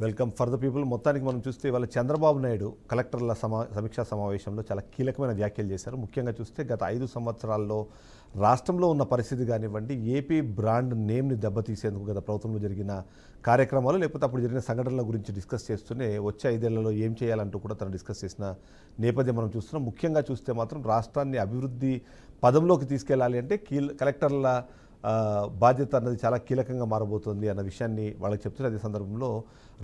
Welcome for the people. మొత్తానికి మనం చూస్తే ఇవాళ చంద్రబాబు నాయుడు కలెక్టర్ల సమీక్షా సమావేశంలో చాలా కీలకమైన వ్యాఖ్యలు చేశారు. ముఖ్యంగా చూస్తే గత 5 సంవత్సరాల్లో రాష్ట్రంలో ఉన్న పరిస్థితి కానివ్వండి, ఏపీ బ్రాండ్ నేమ్ని దెబ్బతీసేందుకు గత ప్రభుత్వంలో జరిగిన కార్యక్రమాలు, లేకపోతే అప్పుడు జరిగిన సంఘటనల గురించి డిస్కస్ చేస్తూనే వచ్చే 5 ఏళ్లలో ఏం చేయాలంటూ కూడా తను డిస్కస్ చేసిన నేపథ్యం మనం చూస్తున్నాం. ముఖ్యంగా చూస్తే మాత్రం రాష్ట్రాన్ని అభివృద్ధి పదంలోకి తీసుకెళ్లాలి అంటే కలెక్టర్ల బాధ్యత అన్నది చాలా కీలకంగా మారబోతుంది అన్న విషయాన్ని వాళ్ళకి చెప్తున్న అదే సందర్భంలో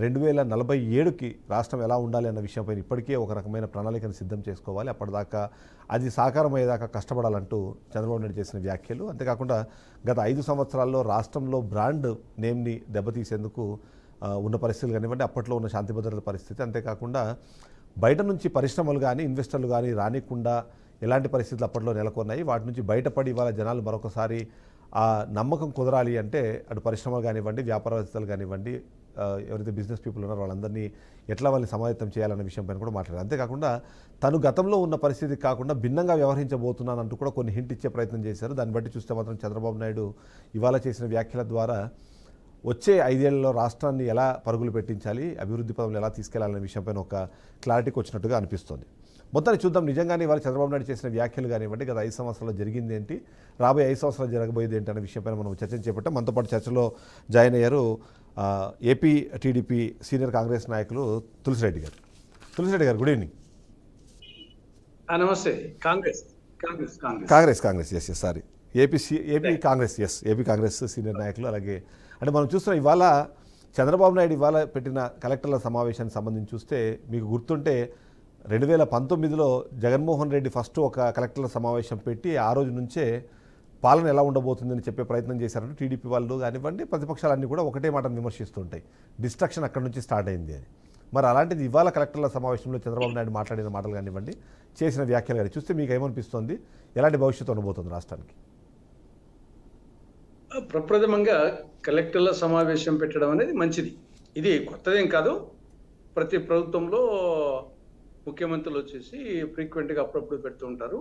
2047కి రాష్ట్రం ఎలా ఉండాలి అన్న విషయంపై ఇప్పటికే ఒక రకమైన ప్రణాళికను సిద్ధం చేసుకోవాలి, అప్పటిదాకా అది సాకారం అయ్యేదాకా కష్టపడాలంటూ చంద్రబాబు నాయుడు చేసిన వ్యాఖ్యలు. అంతేకాకుండా గత 5 సంవత్సరాల్లో రాష్ట్రంలో బ్రాండ్ నేమ్ని దెబ్బతీసేందుకు ఉన్న పరిస్థితులు కానివ్వండి, అప్పట్లో ఉన్న శాంతి భద్రతల పరిస్థితి, అంతేకాకుండా బయట నుంచి పరిశ్రమలు కానీ ఇన్వెస్టర్లు కానీ రానికుండా ఎలాంటి పరిస్థితులు అప్పట్లో నెలకొన్నాయి, వాటి నుంచి బయటపడి ఇవాళ జనాలు మరొకసారి ఆ నమ్మకం కుదరాలి అంటే అటు పరిశ్రమలు కానివ్వండి, వ్యాపారవేత్తలు కానివ్వండి, ఎవరైతే బిజినెస్ పీపుల్ ఉన్నారో వాళ్ళందరినీ ఎట్లా వాళ్ళని సమాయత్తం చేయాలన్న విషయంపైన కూడా మాట్లాడారు. అంతేకాకుండా తను గతంలో ఉన్న పరిస్థితి కాకుండా భిన్నంగా వ్యవహరించబోతున్నానంటూ కూడా కొన్ని హింట్ ఇచ్చే ప్రయత్నం చేశారు. దాన్ని బట్టి చూస్తే మాత్రం చంద్రబాబు నాయుడు ఇవాళ చేసిన వ్యాఖ్యల ద్వారా వచ్చే 5 ఏళ్లలో రాష్ట్రాన్ని ఎలా పరుగులు పెట్టించాలి, అభివృద్ధి పదంలో ఎలా తీసుకెళ్లాలనే విషయంపైన ఒక క్లారిటీకి వచ్చినట్టుగా అనిపిస్తుంది. మొత్తాన్ని చూద్దాం. నిజంగానే ఇవాళ చంద్రబాబు నాయుడు చేసిన వ్యాఖ్యలు కానివ్వండి, గత 5 సంవత్సరాల్లో జరిగింది ఏంటి, రాబోయే 5 సంవత్సరాలు జరగబోయేది ఏంటి అనే విషయంపైన మనం చర్చ చేపట్టాం. మనతో పాటు చర్చలో జాయిన్ అయ్యారు ఏపీ టీడీపీ సీనియర్ కాంగ్రెస్ నాయకులు తులసిరెడ్డి గారు. తులసిరెడ్డి గారు, గుడ్ ఈవినింగ్. నమస్తే. Congress yes sorry AP Congress senior నాయకులు. అలాగే అంటే మనం చూస్తున్నాం ఇవాళ చంద్రబాబు నాయుడు ఇవాళ పెట్టిన కలెక్టర్ల సమావేశానికి సంబంధించి చూస్తే మీకు గుర్తుంటే 2019లో జగన్మోహన్ రెడ్డి ఫస్ట్ ఒక కలెక్టర్ల సమావేశం పెట్టి ఆ రోజు నుంచే పాలన ఎలా ఉండబోతుందని చెప్పే ప్రయత్నం చేశారంటే టీడీపీ వాళ్ళు కానివ్వండి, ప్రతిపక్షాలన్నీ కూడా ఒకటే మాటను విమర్శిస్తుంటాయి, డిస్ట్రక్షన్ అక్కడ నుంచి స్టార్ట్ అయింది అని. మరి అలాంటిది ఇవాళ కలెక్టర్ల సమావేశంలో చంద్రబాబు నాయుడు మాట్లాడిన మాటలు కానివ్వండి, చేసిన వ్యాఖ్యలు కానీ చూస్తే మీకు ఏమనిపిస్తుంది, ఎలాంటి భవిష్యత్తు ఉండబోతుంది రాష్ట్రానికి? ప్రప్రథమంగా కలెక్టర్ల సమావేశం పెట్టడం అనేది మంచిది. ఇది కొత్తదేం కాదు. ప్రతి ప్రభుత్వంలో ముఖ్యమంత్రులు వచ్చేసి ఫ్రీక్వెంట్గా అప్పుడప్పుడు పెడుతూ ఉంటారు.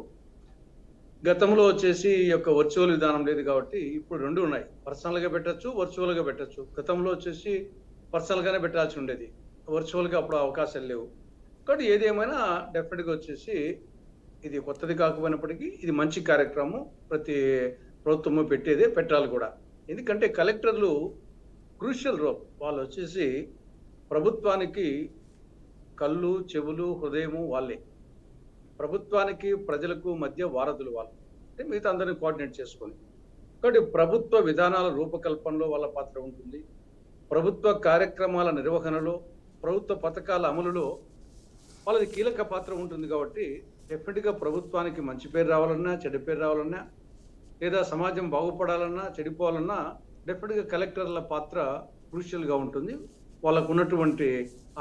గతంలో వచ్చేసి ఈ యొక్క వర్చువల్ విధానం లేదు కాబట్టి ఇప్పుడు 2 ఉన్నాయి. పర్సనల్గా పెట్టచ్చు, వర్చువల్గా పెట్టచ్చు. గతంలో వచ్చేసి పర్సనల్గానే పెట్టాల్సి ఉండేది, వర్చువల్గా అప్పుడు అవకాశాలు లేవు. కాబట్టి ఏదేమైనా డెఫినెట్గా వచ్చేసి ఇది కొత్తది కాకపోయినప్పటికీ ఇది మంచి కార్యక్రమం. ప్రతి ప్రభుత్వము పెట్టాలి కూడా. ఎందుకంటే కలెక్టర్లు క్రూషియల్ రోల్. వాళ్ళు వచ్చేసి ప్రభుత్వానికి కళ్ళు, చెవులు, హృదయము వాళ్ళే. ప్రభుత్వానికి ప్రజలకు మధ్య వారధులు వాళ్ళు. అంటే మిగతా అందరినీ కోఆర్డినేట్ చేసుకొని. కాబట్టి ప్రభుత్వ విధానాల రూపకల్పనలో వాళ్ళ పాత్ర ఉంటుంది. ప్రభుత్వ కార్యక్రమాల నిర్వహణలో, ప్రభుత్వ పథకాల అమలులో వాళ్ళది కీలక పాత్ర ఉంటుంది. కాబట్టి డెఫినెట్గా ప్రభుత్వానికి మంచి పేరు రావాలన్నా, చెడు పేరు రావాలన్నా, లేదా సమాజం బాగుపడాలన్నా, చెడిపోవాలన్నా డెఫినెట్గా కలెక్టర్ల పాత్ర క్రూషియల్గా ఉంటుంది వాళ్ళకు ఉన్నటువంటి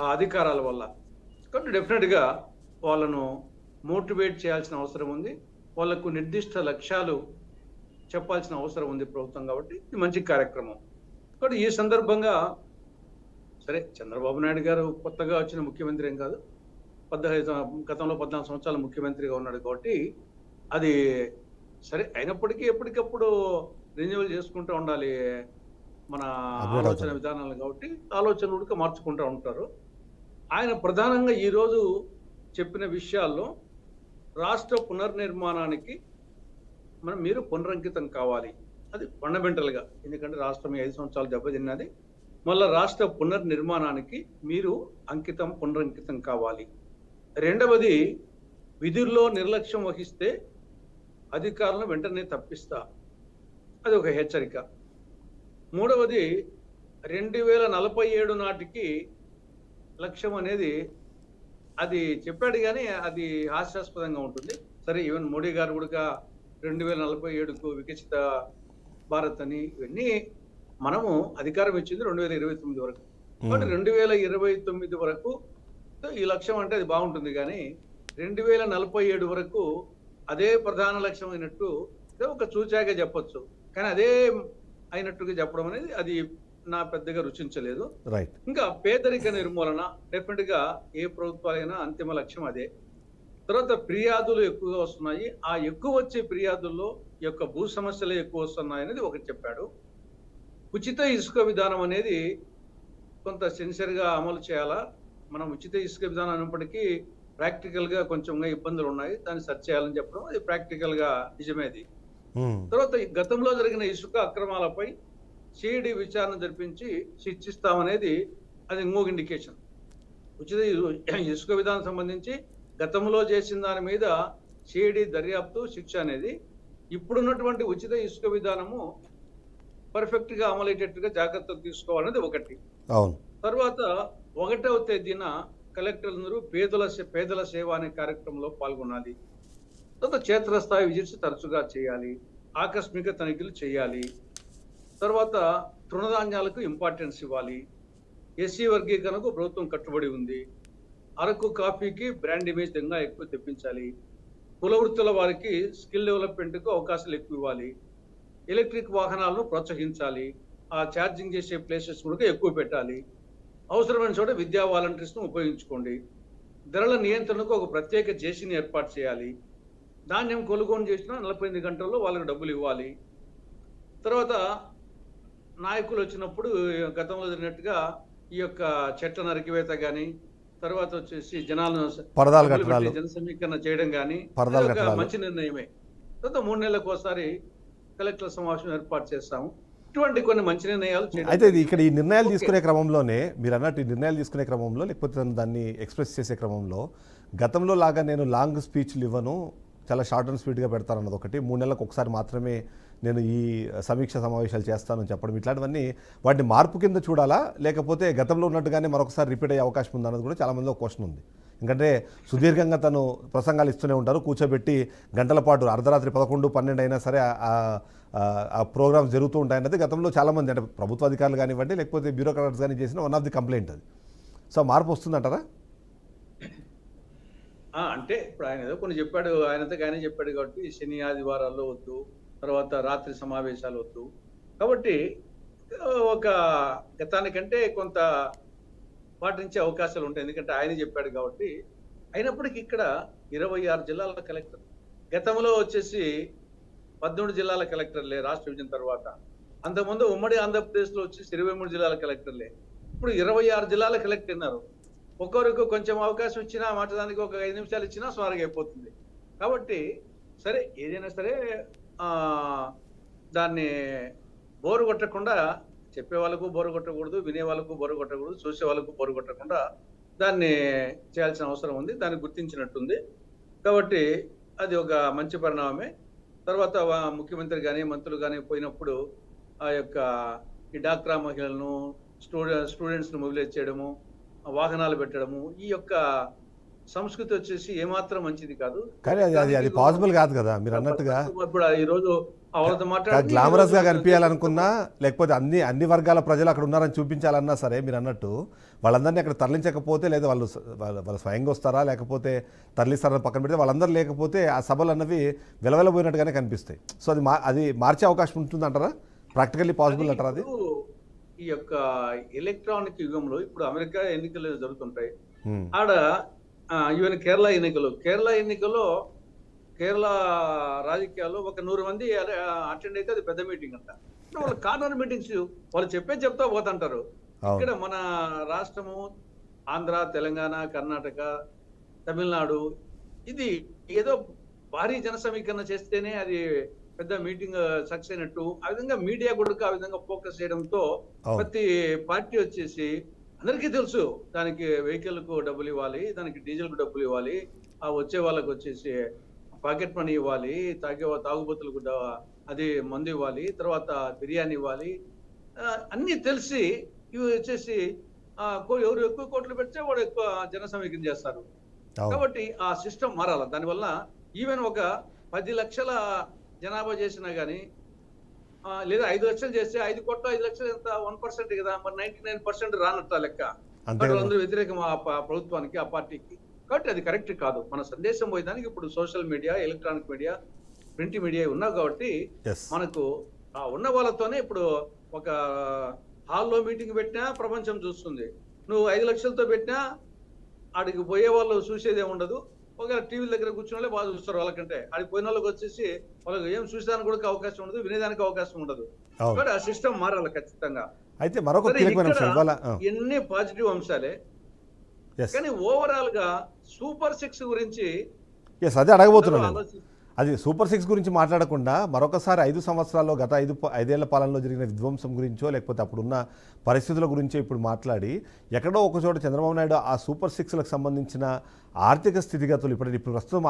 ఆ అధికారాల వల్ల. కాబట్టి డెఫినెట్గా వాళ్ళను మోటివేట్ చేయాల్సిన అవసరం ఉంది. వాళ్లకు నిర్దిష్ట లక్ష్యాలు చెప్పాల్సిన అవసరం ఉంది ప్రభుత్వం. కాబట్టి ఇది మంచి కార్యక్రమం. కాబట్టి ఈ సందర్భంగా సరే, చంద్రబాబు నాయుడు గారు కొత్తగా వచ్చిన ముఖ్యమంత్రి ఏం కాదు, గతంలో 14 సంవత్సరాలు ముఖ్యమంత్రిగా ఉన్నాడు. కాబట్టి అది సరే అయినప్పటికీ ఎప్పటికప్పుడు రెన్యువల్ చేసుకుంటూ ఉండాలి మన ఆలోచన విధానాలు. కాబట్టి ఆలోచనలు కూడా మార్చుకుంటూ ఉంటారు. ఆయన ప్రధానంగా ఈరోజు చెప్పిన విషయాల్లో రాష్ట్ర పునర్నిర్మాణానికి మీరు పునరంకితం కావాలి. అది ఫండమెంటల్గా. ఎందుకంటే రాష్ట్రం 5 సంవత్సరాలు దెబ్బతిన్నది. మళ్ళీ రాష్ట్ర పునర్నిర్మాణానికి మీరు పునరంకితం కావాలి. రెండవది, విధుల్లో నిర్లక్ష్యం వహిస్తే అధికారులను వెంటనే తప్పిస్తా, అది ఒక హెచ్చరిక. మూడవది, 2047 నాటికి లక్ష్యం అనేది అది చెప్పాడు కానీ అది హాస్యాస్పదంగా ఉంటుంది. సరే, ఈవెన్ మోడీ గారు కూడా 2047కు వికసిత భారత్ అని, ఇవన్నీ మనము అధికారం ఇచ్చింది 2029 వరకు. కాబట్టి 2029 వరకు ఈ లక్ష్యం అంటే అది బాగుంటుంది. కానీ 2047 వరకు అదే ప్రధాన లక్ష్యం అయినట్టు ఒక చూచాగా చెప్పొచ్చు. కానీ అదే అయినట్టుగా చెప్పడం అనేది అది నా పెద్దగా రుచించలేదు. ఇంకా పేదరిక నిర్మూలన డెఫినెట్గా ఏ ప్రభుత్వాలైనా అంతిమ లక్ష్యం అదే. తర్వాత ఫిర్యాదులు ఎక్కువగా వస్తున్నాయి. ఆ ఎక్కువ వచ్చే ఫిర్యాదుల్లో ఈ యొక్క భూ సమస్యలు ఎక్కువ వస్తున్నాయి అనేది ఒకటి చెప్పాడు. ఉచిత ఇసుక విధానం అనేది కొంత సిన్సియర్గా అమలు చేయాలా. మనం ఉచిత ఇసుక విధానం అయినప్పటికీ ప్రాక్టికల్గా కొంచెం ఇబ్బందులు ఉన్నాయి, దాన్ని సరి చేయాలని చెప్పడం అది ప్రాక్టికల్గా నిజమేది. ఉమ్, తర్వాత ఈ గతంలో జరిగిన ఇసుక అక్రమాలపై సిఐడి విచారణ జరిపించి శిక్షిస్తామనేది అది ఇంకొక ఇండికేషన్. ఉచిత ఇసుక విధానం సంబంధించి గతంలో చేసిన దాని మీద సిఐడి దర్యాప్తు శిక్ష అనేది ఇప్పుడున్నటువంటి ఉచిత ఇసుక విధానము పర్ఫెక్ట్ గా అమలయ్యేటట్టుగా జాగ్రత్తలు తీసుకోవాలనేది ఒకటి. అవును. తర్వాత 1వ తేదీన కలెక్టర్లందరూ పేదల సేవ అనే కార్యక్రమంలో పాల్గొనాలి. తర్వాత క్షేత్రస్థాయి విజిట్స్ తరచుగా చేయాలి, ఆకస్మిక తనిఖీలు చేయాలి. తర్వాత తృణధాన్యాలకు ఇంపార్టెన్స్ ఇవ్వాలి. ఎస్సీ వర్గీకరణకు ప్రభుత్వం కట్టుబడి ఉంది. అరకు కాఫీకి బ్రాండ్ ఇమేజ్ ఇంకా ఎక్కువ తెప్పించాలి. కుల వృత్తుల వారికి స్కిల్ డెవలప్మెంట్కు అవకాశాలు ఎక్కువ ఇవ్వాలి. ఎలక్ట్రిక్ వాహనాలను ప్రోత్సహించాలి. ఆ ఛార్జింగ్ చేసే ప్లేసెస్ కూడా ఎక్కువ పెట్టాలి. అవసరమైన చోట విద్యా వాలంటీర్స్ను ఉపయోగించుకోండి. ధరల నియంత్రణకు ఒక ప్రత్యేక జేసీని ఏర్పాటు చేయాలి. ధాన్యం కొనుగోలు చేసినా 48 గంటల్లో వాళ్ళకి డబ్బులు ఇవ్వాలి. తర్వాత నాయకులు వచ్చినప్పుడు గతంలో జరిగినట్టుగా ఈ యొక్క చెట్ల నరికివేత కానీ, తర్వాత వచ్చేసి జనాలను పరదాలు కట్టడాలు, జన సమీకరణ చేయడం కానీ పరదాలు ఒక కట్టడాలు. మంచి నిర్ణయమే. తర్వాత 3 నెలలకు ఒకసారి కలెక్టర్ సమావేశం ఏర్పాటు చేస్తాము. ఇటువంటి కొన్ని మంచి నిర్ణయాలు చేయడం. అయితే ఇది ఇక్కడ ఈ నిర్ణయాలు ఓకే. తీసుకునే క్రమంలోనే మీరు అన్నట్టు ఈ నిర్ణయాలు తీసుకునే క్రమంలో, లేకపోతే దాన్ని ఎక్స్ప్రెస్ చేసే క్రమంలో గతంలో లాగా నేను లాంగ్ స్పీచ్లు ఇవ్వను, చాలా షార్ట్ అండ్ స్వీట్గా పెడతాను అన్నది ఒకటి, 3 నెలలకు ఒకసారి మాత్రమే నేను ఈ సమీక్ష సమావేశాలు చేస్తానని చెప్పడం, ఇట్లాంటివన్నీ వాటిని మార్పు కింద చూడాలా, లేకపోతే గతంలో ఉన్నట్టుగానే మరొకసారి రిపీట్ అయ్యే అవకాశం ఉందన్నది కూడా చాలామందిలో క్వశ్చన్ ఉంది. ఎందుకంటే సుదీర్ఘంగా తను ప్రసంగాలు ఇస్తూనే ఉంటారు, కూర్చోబెట్టి గంటల పాటు అర్ధరాత్రి 11, 12 అయినా సరే ఆ ప్రోగ్రామ్స్ జరుగుతూ ఉంటాయన్నది గతంలో చాలామంది, అంటే ప్రభుత్వ అధికారులు కానివ్వండి లేకపోతే బ్యూరోక్రాట్స్ కానీ చేసిన వన్ ఆఫ్ ది కంప్లైంట్ అది. సో మార్పు వస్తుందంటారా? అంటే ఇప్పుడు ఆయన ఏదో కొన్ని చెప్పాడు, ఆయనంతకు ఆయనే చెప్పాడు కాబట్టి శని ఆదివారాల్లో వద్దు, తర్వాత రాత్రి సమావేశాలు వద్దు. కాబట్టి ఒక గతానికంటే కొంత పాటించే అవకాశాలు ఉంటాయి, ఎందుకంటే ఆయన చెప్పాడు కాబట్టి. అయినప్పటికీ ఇక్కడ 26 జిల్లాల కలెక్టర్, గతంలో వచ్చేసి 13 జిల్లాల కలెక్టర్లే రాష్ట్ర విభజన తర్వాత. అంతకుముందు ఉమ్మడి ఆంధ్రప్రదేశ్లో వచ్చేసి 23 జిల్లాల కలెక్టర్లే. ఇప్పుడు 26 జిల్లాల కలెక్టర్ ఉన్నారు. ఒక్కొక్కరికి కొంచెం అవకాశం ఇచ్చినా, మాట్లాడడానికి ఒక 5 నిమిషాలు ఇచ్చినా స్వారగా అయిపోతుంది. కాబట్టి సరే, ఏదైనా సరే దాన్ని బోరు కొట్టకుండా, చెప్పే వాళ్ళకు బోరు కొట్టకూడదు, వినే వాళ్ళకు బోరు కొట్టకూడదు, చూసే వాళ్ళకు బోరు కొట్టకుండా దాన్ని చేయాల్సిన అవసరం ఉంది. దాన్ని గుర్తించినట్టుంది. కాబట్టి అది ఒక మంచి పరిణామమే. తర్వాత ముఖ్యమంత్రి కానీ మంత్రులు కానీ పోయినప్పుడు ఆ యొక్క ఈ డాక్రా మహిళలను, స్టూడెంట్స్ను మొబిలైజ్ చేయడము, వాహనాలు పెట్టడము, ఈ యొక్క సంస్కృతి వచ్చేసి ఏమాత్రం మంచిది కాదు. కానీ అది పాసిబుల్ కాదు కదా మీరు అన్నట్టుగా. ఇప్పుడు ఈ రోజు వాళ్ళతో మాట్లాడి గ్లామరస్ గా కనిపించాలనుకున్నా, లేకపోతే అన్ని వర్గాల ప్రజలు అక్కడ ఉన్నారని చూపించాలన్నా సరే, మీరు అన్నట్టు వాళ్ళందరినీ అక్కడ తరలించకపోతే, లేదా వాళ్ళు స్వయంగా వస్తారా లేకపోతే తరలిస్తారని పక్కన పెడితే, వాళ్ళందరూ లేకపోతే ఆ సభలు అన్నవి వెలవెలబోయినట్టుగానే కనిపిస్తాయి. సో అది మార్చే అవకాశం ఉంటుంది అంటారా? ప్రాక్టికల్లీ పాసిబుల్ అంటారా అది? ఈ యొక్క ఎలక్ట్రానిక్ యుగంలో ఇప్పుడు అమెరికా ఎన్నికలు జరుగుతుంటాయి. ఆడ ఈవెన్ కేరళ ఎన్నికల్లో కేరళ రాజకీయాల్లో ఒక 100 మంది అటెండ్ అయితే అది పెద్ద మీటింగ్ అంట. వాళ్ళు కార్నర్ మీటింగ్స్ వాళ్ళు చెప్తా పోతుంటారు. ఇక్కడ మన రాష్ట్రము, ఆంధ్ర, తెలంగాణ, కర్ణాటక, తమిళనాడు, ఇది ఏదో భారీ జన సమీకరణ చేస్తేనే అది పెద్ద మీటింగ్ సక్సెస్ అయినట్టు. ఆ విధంగా మీడియా కూడా ఆ విధంగా ఫోకస్ చేయడంతో ప్రతి పార్టీ వచ్చేసి అందరికీ తెలుసు, దానికి వెహికల్ కు డబ్బులు ఇవ్వాలి, దానికి డీజిల్ కు డబ్బులు ఇవ్వాలి, ఆ వచ్చే వాళ్ళకి వచ్చేసి పాకెట్ మనీ ఇవ్వాలి, తాగుబోతులకు అది మందు ఇవ్వాలి, తర్వాత బిర్యానీ ఇవ్వాలి, అన్ని తెలిసి ఇవి వచ్చేసి ఎవరు ఎక్కువ కోట్లు పెడితే వాడు ఎక్కువ జన సమీకరణ చేస్తారు. కాబట్టి ఆ సిస్టమ్ మారాల. దానివల్ల ఈవెన్ ఒక 10 లక్షల జనాభా చేసినా గానీ, లేదా 5 లక్షలు చేస్తే 5 కోట్ల 5 లక్షలు ఎంత 1% కదా, మరి 99% రానట్ట లెక్క. అందరూ వ్యతిరేకం ఆ ప్రభుత్వానికి, ఆ పార్టీకి. కాబట్టి అది కరెక్ట్ కాదు. మన సందేశం పోయేదానికి ఇప్పుడు social media, electronic media, print media ఉన్నావు కాబట్టి మనకు ఉన్న వాళ్ళతోనే ఇప్పుడు ఒక హాల్లో మీటింగ్ పెట్టినా ప్రపంచం చూస్తుంది. నువ్వు 5 లక్షలతో పెట్టినా ఆడికి పోయే వాళ్ళు చూసేదే ఉండదు. ఒకవేళ టీవీల దగ్గర కూర్చున్న వాళ్ళే బాగా చూస్తారు. వాళ్ళకంటే ఆడికి పోయిన వాళ్ళకి వచ్చేసి వాళ్ళకి ఏం చూసేదానికి కూడా అవకాశం ఉండదు, వినేదానికి అవకాశం ఉండదు. కాబట్టి ఆ సిస్టమ్ మారాలి ఖచ్చితంగా. అయితే మరొక సరే, కీలకమైన ఇక్కడ అంశం ఇవాళ ఎన్ని పాజిటివ్ అంశాలే, ఎస్ కానీ ఓవరాల్ గా సూపర్ సిక్స్ గురించి ఎస్ అదే అందరూ అడగబోతున్నాను నేను. ఆలోచి అది సూపర్ సిక్స్ గురించి మాట్లాడకుండా మరొకసారి 5 సంవత్సరాల్లో గత 5 పాలనలో జరిగిన విధ్వంసం గురించో లేకపోతే అప్పుడున్న పరిస్థితుల గురించో ఇప్పుడు మాట్లాడి ఎక్కడో ఒక చోట చంద్రబాబు నాయుడు ఆ సూపర్ సిక్స్లకు సంబంధించిన ఆర్థిక స్థితిగతులు ఇప్పుడు ప్రస్తుతం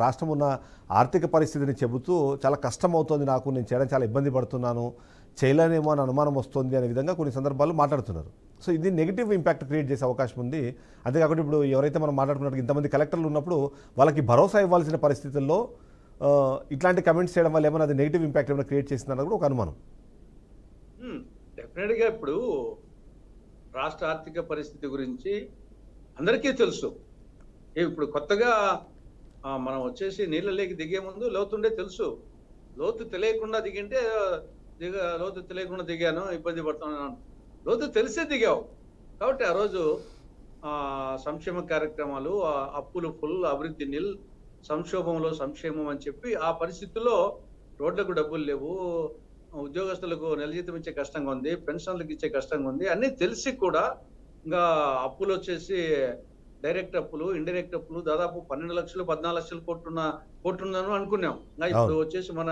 రాష్ట్రం ఉన్న ఆర్థిక పరిస్థితిని చెబుతూ చాలా కష్టం అవుతోంది నాకు, నేను చేయడం చాలా ఇబ్బంది పడుతున్నాను, చేయలేనేమో అని అనుమానం వస్తుంది అనే విధంగా కొన్ని సందర్భాల్లో మాట్లాడుతున్నారు. సో ఇది నెగిటివ్ ఇంపాక్ట్ క్రియేట్ చేసే అవకాశం ఉంది. అంతేకాకుండా ఇప్పుడు ఎవరైతే మనం మాట్లాడుకున్నట్టు ఇంతమంది కలెక్టర్లు ఉన్నప్పుడు వాళ్ళకి భరోసా ఇవ్వాల్సిన పరిస్థితుల్లో ఇట్లాంటి కమెంట్స్ చేయడం వల్ల ఏమైనా అది నెగిటివ్ ఇంపాక్ట్ ఏమైనా క్రియేట్ చేస్తుందన్నది కూడా ఒక అనుమానం. డెఫినెట్ గా ఇప్పుడు రాష్ట్ర ఆర్థిక పరిస్థితి గురించి అందరికీ తెలుసు. ఇప్పుడు కొత్తగా మనం వచ్చేసి నీళ్ళలోకి దిగే ముందు లోతుండే తెలుసు. లోతు తెలియకుండా దిగింటే లోతు తెలియకుండా దిగాను, ఇబ్బంది పడుతున్నాను. లోతు తెలిసే దిగావు కాబట్టి ఆ రోజు సంక్షేమ కార్యక్రమాలు, అప్పులు ఫుల్, అభివృద్ధి నిల్, సంక్షోభంలో సంక్షేమం అని చెప్పి ఆ పరిస్థితుల్లో రోడ్లకు డబ్బులు లేవు, ఉద్యోగస్తులకు నెల జీతం ఇచ్చే కష్టంగా ఉంది, పెన్షన్లకు ఇచ్చే కష్టంగా ఉంది, అన్నీ తెలిసి కూడా ఇంకా అప్పులు వచ్చేసి డైరెక్ట్ అప్పులు, ఇండైరెక్ట్ అప్పులు దాదాపు 12 లక్షలు 14 లక్షలు కోట్లున్నాను అనుకున్నాం. ఇప్పుడు వచ్చేసి మన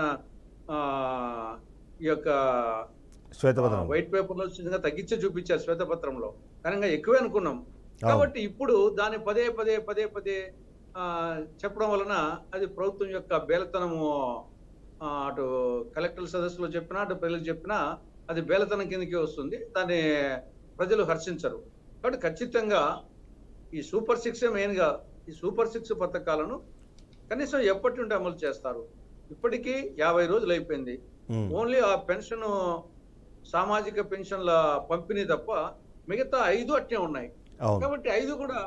ఈ యొక్క శ్వేతపత్రం వైట్ పేపర్ లో తగ్గించే చూపించారు శ్వేతపత్రంలో, కానీ ఇంకా ఎక్కువే అనుకున్నాం. కాబట్టి ఇప్పుడు దాన్ని పదే పదే చెప్పడం వలన అది ప్రభుత్వం యొక్క బేలతనము, అటు కలెక్టర్ సదస్సులో చెప్పినా అటు ప్రజలకు చెప్పినా అది బేలతనం కిందకి వస్తుంది. దాన్ని ప్రజలు హర్షించరు. కాబట్టి ఖచ్చితంగా ఈ సూపర్ సిక్స్ మెయిన్ గా ఈ సూపర్ సిక్స్ పథకాలను కనీసం ఎప్పటి నుండి అమలు చేస్తారు? ఇప్పటికీ 50 రోజులు అయిపోయింది. ఓన్లీ ఆ పెన్షన్, సామాజిక పెన్షన్ల పంపిణీ తప్ప మిగతా 5 అట్టే ఉన్నాయి. కాబట్టి 5 కూడా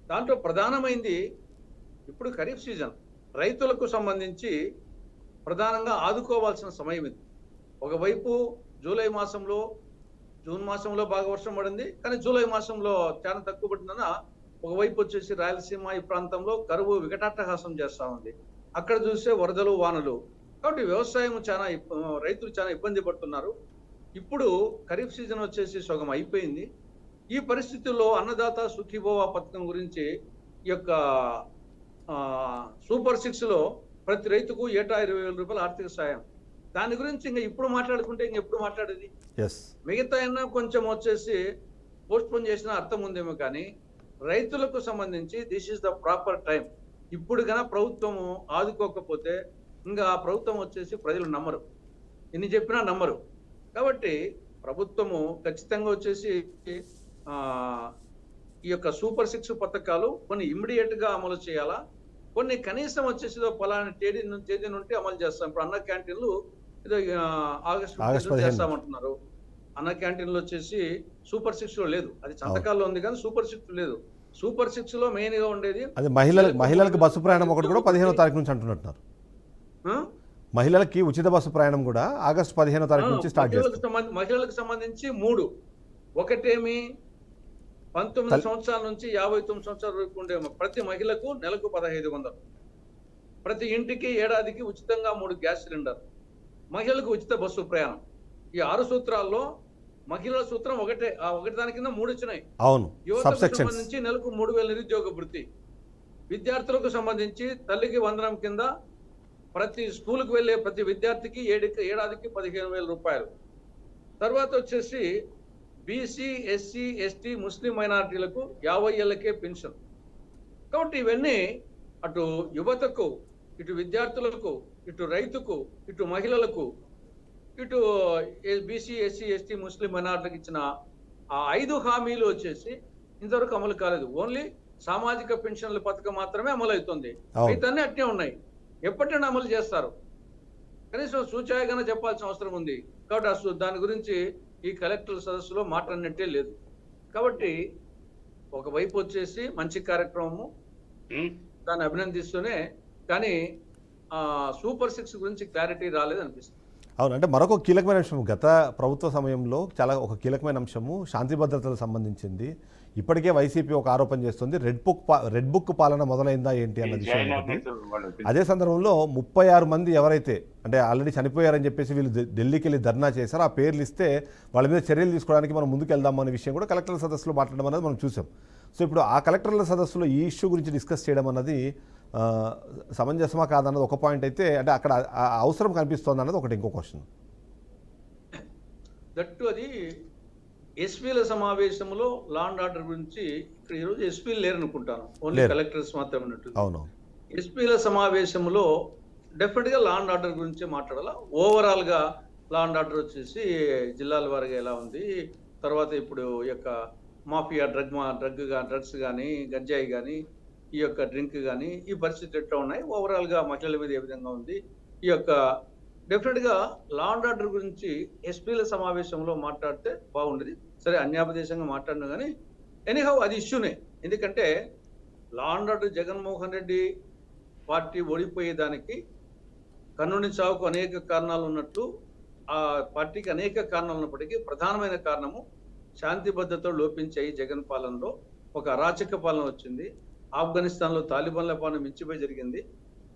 దాంట్లో ప్రధానమైంది ఇప్పుడు ఖరీఫ్ సీజన్ రైతులకు సంబంధించి ప్రధానంగా ఆదుకోవాల్సిన సమయం ఇది. ఒకవైపు జూలై మాసంలో, జూన్ మాసంలో బాగా వర్షం పడింది, కానీ జూలై మాసంలో చాలా తక్కువ పడిందన్న ఒకవైపు వచ్చేసి రాయలసీమ ఈ ప్రాంతంలో కరువు వికటాట్టహాసం చేస్తా ఉంది. అక్కడ చూస్తే వరదలు, వానలు. కాబట్టి వ్యవసాయం రైతులు చాలా ఇబ్బంది పడుతున్నారు. ఇప్పుడు ఖరీఫ్ సీజన్ వచ్చేసి సగం అయిపోయింది. ఈ పరిస్థితుల్లో అన్నదాత సుఖీభవ పథకం గురించి ఈ యొక్క సూపర్ సిక్స్ లో ప్రతి రైతుకు ఏటా 20,000 రూపాయల ఆర్థిక సాయం. దాని గురించి ఇంకా ఇప్పుడు మాట్లాడుకుంటే ఎప్పుడు మాట్లాడేది? మిగతా అయినా కొంచెం వచ్చేసి పోస్ట్ పోన్ చేసిన అర్థం ఉందేమో, కానీ రైతులకు సంబంధించి this is the proper time. ఇప్పుడు కన్నా ప్రభుత్వము ఆదుకోకపోతే ఇంకా ప్రభుత్వం వచ్చేసి ప్రజలు నమ్మరు, ఎన్ని చెప్పినా నమ్మరు. కాబట్టి ప్రభుత్వము ఖచ్చితంగా వచ్చేసి ఈ యొక్క సూపర్ సిక్స్ పథకాలు కొన్ని ఇమ్మీడియట్ గా అమలు చేయాలా, కొన్ని కనీసం వచ్చేసి పలానా తేదీ నుండి అమలు చేస్తాం. ఇప్పుడు అన్న క్యాంటీన్లు ఏదో ఆగస్టు చేస్తామంటున్నారు. అన్న క్యాంటీన్లు వచ్చేసి సూపర్ సిక్స్ లో లేదు, అది సంతకాల్లో ఉంది కానీ సూపర్ సిక్స్ లేదు. సూపర్ సిక్స్ లో మెయిన్ గా ఉండేది అది మహిళలకు బస్సు ప్రయాణం ఒకటి కూడా 15వ తారీఖు నుంచి అంటున్నట్టున్నారు. మహిళలకి ఉచిత బస్సు ప్రయాణం కూడా ఆగస్టు 15వ తారీఖు నుంచి స్టార్ట్ చేస్తారు. మహిళలకు సంబంధించి 3, ఒకటేమి 19 సంవత్సరాల నుంచి 59 సంవత్సరాల వరకు ఉండే ప్రతి మహిళకు నెలకు 1,500, ప్రతి ఇంటికి ఏడాదికి ఉచితంగా 3 గ్యాస్ సిలిండర్, మహిళలకు ఉచిత బస్సు ప్రయాణం. ఈ 6 సూత్రాల్లో మహిళల సూత్రం ఒకటే. ఆ ఒకటి దాని కింద 3 వచ్చినాయి. యువతకు సంబంధించి నెలకు 3,000 నిరుద్యోగ వృత్తి, విద్యార్థులకు సంబంధించి తల్లికి వందనం కింద ప్రతి స్కూల్కి వెళ్ళే ప్రతి విద్యార్థికి ఏడాదికి 15,000 రూపాయలు. తర్వాత వచ్చేసి బీసీ, ఎస్సీ, ఎస్టీ, ముస్లిం మైనారిటీలకు 50 ఏళ్లకే పెన్షన్. కాబట్టి ఇవన్నీ అటు యువతకు, ఇటు విద్యార్థులకు, ఇటు రైతుకు, ఇటు మహిళలకు, ఇటు బీసీ, ఎస్సీ, ఎస్టీ, ముస్లిం మైనారిటీలకు ఇచ్చిన ఆ 5 హామీలు వచ్చేసి ఇంతవరకు అమలు కాలేదు. ఓన్లీ సామాజిక పెన్షన్ల పథకం మాత్రమే అమలు అవుతుంది. మిగతాన్ని అట్నే ఉన్నాయి. ఎప్పటికైనా అమలు చేస్తారు, కనీసం సూచాయగానే చెప్పాల్సిన అవసరం ఉంది. కాబట్టి దాని గురించి ఈ కలెక్టర్ సదస్సులో మాట్లాడినట్టే లేదు. కాబట్టి ఒకవైపు వచ్చేసి మంచి కార్యక్రమము, దాన్ని అభినందిస్తూనే, కానీ సూపర్ సిక్స్ గురించి క్లారిటీ రాలేదు అనిపిస్తుంది. అవును, అంటే మరొక కీలకమైన అంశం గత ప్రభుత్వ సమయంలో ఒక కీలకమైన అంశము శాంతి భద్రతలకు సంబంధించింది. ఇప్పటికే వైసీపీ ఒక ఆరోపణ చేస్తుంది రెడ్ బుక్ పాలన మొదలైందా ఏంటి అన్న విషయం ఒకటి. అదే సందర్భంలో 36 మంది ఎవరైతే అంటే ఆల్రెడీ చనిపోయారని చెప్పేసి వీళ్ళు ఢిల్లీకి వెళ్ళి ధర్నా చేశారు, ఆ పేర్లు ఇస్తే వాళ్ళ మీద చర్యలు తీసుకోవడానికి మనం ముందుకు వెళ్దాం అనే విషయం కూడా కలెక్టర్ల సదస్సులో మాట్లాడడం అనేది మనం చూసాం. సో ఇప్పుడు ఆ కలెక్టర్ల సదస్సులో ఈ ఇష్యూ గురించి డిస్కస్ చేయడం అన్నది సమంజసమా కాదన్నది ఒక పాయింట్ అయితే, అంటే అక్కడ అవసరం కనిపిస్తోంది అన్నది ఒకటి ఇంకో క్వశ్చన్. దట్టు అది ఎస్పీల సమావేశంలో లా అండ్ ఆర్డర్ గురించి ఇక్కడ ఈరోజు ఎస్పీలు లేరనుకుంటాను, ఓన్లీ కలెక్టర్స్ మాత్రమే ఉన్నట్టు. అవును, ఎస్పీల సమావేశంలో డెఫినెట్గా లా అండ్ ఆర్డర్ గురించి మాట్లాడాల. ఓవరాల్గా లా అండ్ ఆర్డర్ వచ్చేసి జిల్లాల వారిగా ఎలా ఉంది, తర్వాత ఇప్పుడు ఈ యొక్క మాఫియా డ్రగ్స్ కానీ గంజాయి కానీ ఈ యొక్క డ్రింక్ కానీ ఈ పరిస్థితులు ఎట్లా ఉన్నాయి, ఓవరాల్గా మహిళల మీద ఏ విధంగా ఉంది, ఈ యొక్క డెఫినెట్గా లా అండ్ ఆర్డర్ గురించి ఎస్పీల సమావేశంలో మాట్లాడితే బాగుండేది. సరే అన్యాపదేశంగా మాట్లాడినా కానీ ఎనీహౌ అది ఇష్యూనే. ఎందుకంటే law and order Jaganmohan Reddy party ఓడిపోయేదానికి కన్నుని చావుకు అనేక కారణాలు ఉన్నట్లు ఆ పార్టీకి అనేక కారణాలు ఉన్నప్పటికీ ప్రధానమైన కారణము శాంతి భద్రతలు లోపించాయి. జగన్ పాలనలో ఒక అరాచక పాలన వచ్చింది. ఆఫ్ఘనిస్తాన్లో తాలిబాన్ల పాలన మించిపోయి జరిగింది.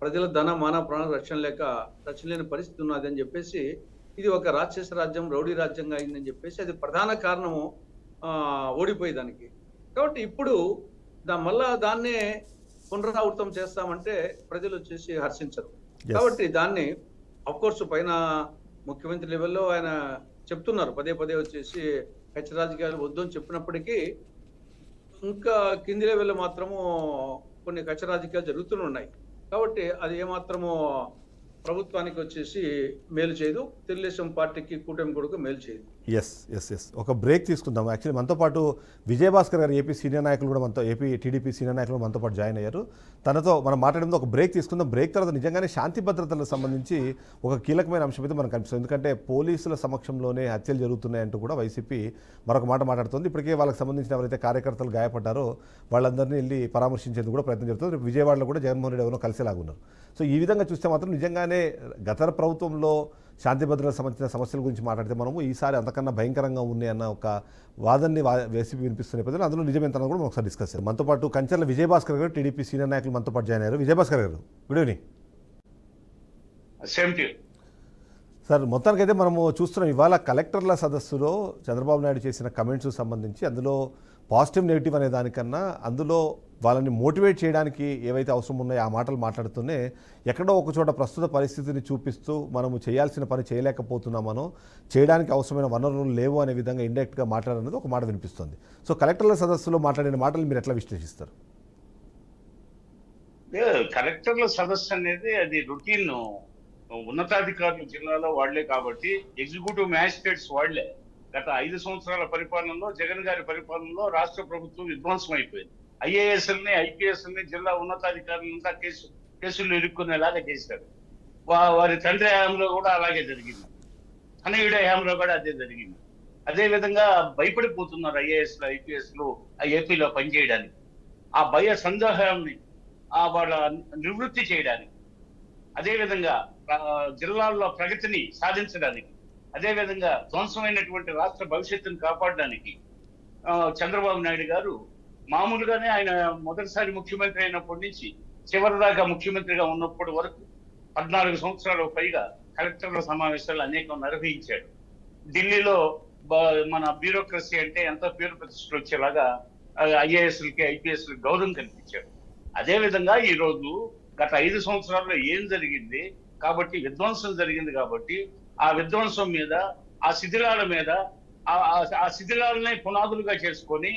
ప్రజల ధన మాన ప్రాణ రక్షణ లేని పరిస్థితి ఉన్నది అని చెప్పేసి ఇది ఒక రాక్షస రాజ్యం, రౌడీ రాజ్యంగా అయిందని చెప్పేసి అది ప్రధాన కారణము ఓడిపోయేదానికి. కాబట్టి ఇప్పుడు మళ్ళా దాన్నే పునరావృతం చేస్తామంటే ప్రజలు వచ్చేసి హర్షించరు. కాబట్టి దాన్ని అఫ్కోర్స్ పైన ముఖ్యమంత్రి లెవెల్లో ఆయన చెప్తున్నారు, పదే వచ్చేసి కక్ష రాజకీయాలు వద్దు అని చెప్పినప్పటికీ ఇంకా కింది లెవెల్లో మాత్రము కొన్ని కక్ష రాజకీయాలు జరుగుతూనే ఉన్నాయి. కాబట్టి అది ఏమాత్రమో ప్రభుత్వానికి వచ్చేసి మేలు చేయదు, తెలుగుదేశం పార్టీకి కూటమి కొడుకు మేలు చేయదు. ఎస్ ఒక బ్రేక్ తీసుకుందాం. యాక్చువల్లీ మనతో పాటు విజయభాస్కర్ గారు ఏపీ సీనియర్ నాయకులు కూడా ఏపీ టీడీపీ సీనియర్ నాయకులు మనతో పాటు జాయిన్ అయ్యారు. తనతో మనం మాట్లాడేందుకు ఒక బ్రేక్ తీసుకుందాం. బ్రేక్ తర్వాత నిజంగానే శాంతి భద్రతలకు సంబంధించి ఒక కీలకమైన అంశం అయితే మనకు కనిపిస్తుంది. ఎందుకంటే పోలీసుల సమక్షంలోనే హత్యలు జరుగుతున్నాయంటూ కూడా వైసీపీ మరొక మాట మాట్లాడుతుంది. ఇప్పటికే వాళ్ళకి సంబంధించిన ఎవరైతే కార్యకర్తలు గాయపడ్డారో వాళ్ళందరినీ వెళ్ళి పరామర్శించేందుకు కూడా ప్రయత్నం జరుగుతుంది. రేపు విజయవాడలో కూడా జగన్మోహన్ రెడ్డి ఎవరో కలిసేలాగున్నారు. సో ఈ విధంగా చూస్తే మాత్రం నిజంగానే గత ప్రభుత్వంలో శాంతి భద్రతలకు సంబంధించిన సమస్యల గురించి మాట్లాడితే మనము ఈసారి అంతకన్నా భయంకరంగా ఉన్నాయి అన్న ఒక వాదనని వైసీపీ వినిపిస్తున్న నేపథ్యంలో అందులో నిజమేంతనో కూడా మనం ఒకసారి డిస్కస్ చేయాలి. మనతో పాటు కంచర్ల విజయభాస్కర్ గారు టీడీపీ సీనియర్ నాయకులు మనతో పాటు జాయిన్ అయ్యారు. విజయభాస్కర్ గారు గుడ్ ఈవినింగ్. సార్, మొత్తానికైతే మనము చూస్తున్నాం ఇవాళ కలెక్టర్ల సదస్సులో చంద్రబాబు నాయుడు చేసిన కమెంట్స్ సంబంధించి అందులో పాజిటివ్ నెగిటివ్ అనే దానికన్నా అందులో వాళ్ళని మోటివేట్ చేయడానికి ఏవైతే అవసరం ఉన్నాయో ఆ మాటలు మాట్లాడుతూనే ఎక్కడో ఒక చోట ప్రస్తుత పరిస్థితిని చూపిస్తూ మనము చేయాల్సిన పని చేయలేకపోతున్నామనో చేయడానికి అవసరమైన వనరులు లేవు అనే విధంగా ఇండైరెక్ట్గా మాట్లాడనేది ఒక మాట వినిపిస్తుంది. సో కలెక్టర్ల సదస్సులో మాట్లాడిన మాటలు మీరు ఎట్లా విశ్లేషిస్తారు? కలెక్టర్ల సదస్సు అనేది అది రొటీన్. ఉన్నతాధికారులు జిల్లాలో వాళ్లే కాబట్టి ఎగ్జిక్యూటివ్ మ్యాజిస్ట్రేట్స్ వాళ్లే. గత 5 సంవత్సరాల పరిపాలనలో జగన్ గారి పరిపాలనలో రాష్ట్ర ప్రభుత్వం విధ్వంసం అయిపోయింది. ఐఏఎస్ఎల్ని ఐపీఎస్ఎల్ని జిల్లా ఉన్నతాధికారులంతా కేసులు ఇరుక్కునేలాగా చేశారు. వారి తండ్రి హయాంలో కూడా అలాగే జరిగింది, తనయుడి హయాంలో కూడా అదే జరిగింది. అదే విధంగా భయపడిపోతున్నారు ఐఏఎస్లు ఐపీఎస్లు ఏపీలో పనిచేయడానికి. ఆ భయ సందేహాన్ని వాళ్ళ నివృత్తి చేయడానికి, అదేవిధంగా జిల్లాల్లో ప్రగతిని సాధించడానికి, అదేవిధంగా ధ్వంసమైనటువంటి రాష్ట్ర భవిష్యత్తును కాపాడడానికి చంద్రబాబు నాయుడు గారు మామూలుగానే ఆయన మొదటిసారి ముఖ్యమంత్రి అయినప్పటి నుంచి చివరిదాకా ముఖ్యమంత్రిగా ఉన్నప్పటి వరకు 14 సంవత్సరాలు పైగా కలెక్టర్ల సమావేశాలు అనేకం నిర్వహించాడు. ఢిల్లీలో మన బ్యూరోక్రసీ అంటే ఎంతో పేరు ప్రతిష్టలు వచ్చేలాగా ఐఏఎస్లకి ఐపీఎస్లకి గౌరవం కల్పించాడు. అదేవిధంగా ఈ రోజు గత 5 సంవత్సరాల్లో ఏం జరిగింది కాబట్టి విధ్వంసం జరిగింది కాబట్టి ఆ విధ్వంసం మీద ఆ శిథిలాల మీద ఆ శిథిలాలనే పునాదులుగా చేసుకొని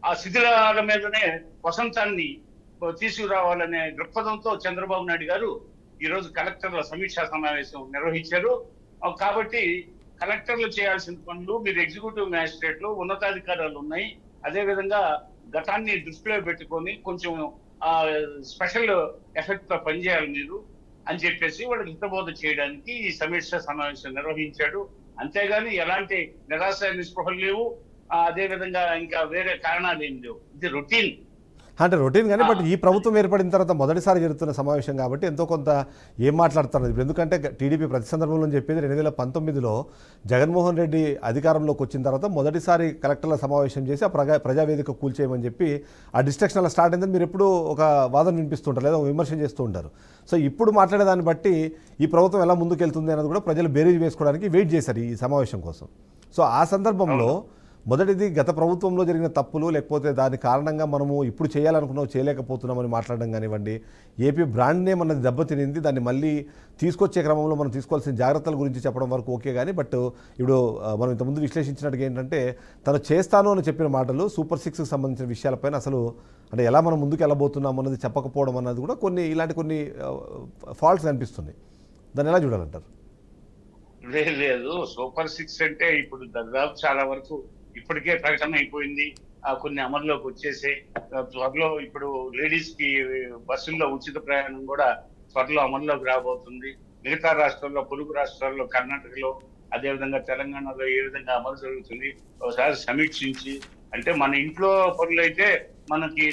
ఆ శిథిలాల మీదనే వసంతాన్ని తీసుకురావాలనే దృక్పథంతో చంద్రబాబు నాయుడు గారు ఈరోజు కలెక్టర్ల సమీక్షా సమావేశం నిర్వహించారు. కాబట్టి కలెక్టర్లు చేయాల్సిన పనులు మీరు ఎగ్జిక్యూటివ్ మ్యాజిస్ట్రేట్లు ఉన్నతాధికారులు ఉన్నాయి. అదేవిధంగా గతాన్ని దృష్టిలో పెట్టుకొని కొంచెం స్పెషల్ ఎఫెక్ట్ తో పనిచేయాలి మీరు అని చెప్పేసి వాళ్ళకి హితబోధ చేయడానికి ఈ సమీక్షా సమావేశం నిర్వహించాడు. అంతేగాని ఎలాంటి నిరాశ నిస్పృహలు లేవు, అదే విధంగా ఇంకా వేరే కారణాలు ఏం లేవు. ఇది రొటీన్. అంటే రొటీన్ కానీ బట్ ఈ ప్రభుత్వం ఏర్పడిన తర్వాత మొదటిసారి జరుగుతున్న సమావేశం కాబట్టి ఎంతో కొంత ఏం మాట్లాడుతున్నారు ఇప్పుడు. ఎందుకంటే టీడీపీ ప్రతి సందర్భంలో చెప్పేది 2019లో జగన్మోహన్ రెడ్డి అధికారంలోకి వచ్చిన తర్వాత మొదటిసారి కలెక్టర్ల సమావేశం చేసి ఆ ప్రజావేదిక కూల్చేయమని చెప్పి ఆ డిస్ట్రక్షన్ అలా స్టార్ట్ అయిందని మీరు ఎప్పుడు ఒక వాదన వినిపిస్తుంటారు లేదా విమర్శ చేస్తూ ఉంటారు. సో ఇప్పుడు మాట్లాడేదాన్ని బట్టి ఈ ప్రభుత్వం ఎలా ముందుకెళ్తుంది అన్నది కూడా ప్రజలు బేరీజ్ వేసుకోవడానికి వెయిట్ చేశారు ఈ సమావేశం కోసం. సో ఆ సందర్భంలో మొదటిది గత ప్రభుత్వంలో జరిగిన తప్పులు లేకపోతే దాని కారణంగా మనము ఇప్పుడు చేయాలనుకున్నాం చేయలేకపోతున్నామని మాట్లాడడం కానివ్వండి, ఏపీ బ్రాండ్ నేమ్ అన్నది దెబ్బతినింది, దాన్ని మళ్ళీ తీసుకొచ్చే క్రమంలో మనం తీసుకోవాల్సిన జాగ్రత్తల గురించి చెప్పడం వరకు ఓకే. కానీ బట్ ఇప్పుడు మనం ఇంతకుముందు విశ్లేషించినట్టుగా ఏంటంటే తను చేస్తాను అని చెప్పిన మాటలు సూపర్ 6కి సంబంధించిన విషయాలపైన అసలు అంటే ఎలా మనం ముందుకు వెళ్ళబోతున్నాం అన్నది చెప్పకపోవడం అన్నది కూడా ఇలాంటి కొన్ని ఫాల్ట్స్ కనిపిస్తున్నాయి. దాన్ని ఎలా చూడాలంటారు? లేదు సూపర్ 6 అంటే ఇప్పుడు దాదాపు చాలా వరకు ఇప్పటికే ప్రకటన అయిపోయింది. కొన్ని అమల్లోకి వచ్చేసి త్వరలో ఇప్పుడు లేడీస్ కి బస్సుల్లో ఉచిత ప్రయాణం కూడా త్వరలో అమల్లోకి రాబోతుంది. మిగతా రాష్ట్రాల్లో, పొరుగు రాష్ట్రాల్లో, కర్ణాటకలో, అదేవిధంగా తెలంగాణలో ఏ విధంగా అమలు జరుగుతుంది ఒకసారి సమీక్షించి, అంటే మన ఇంట్లో పనులు అయితే మనకి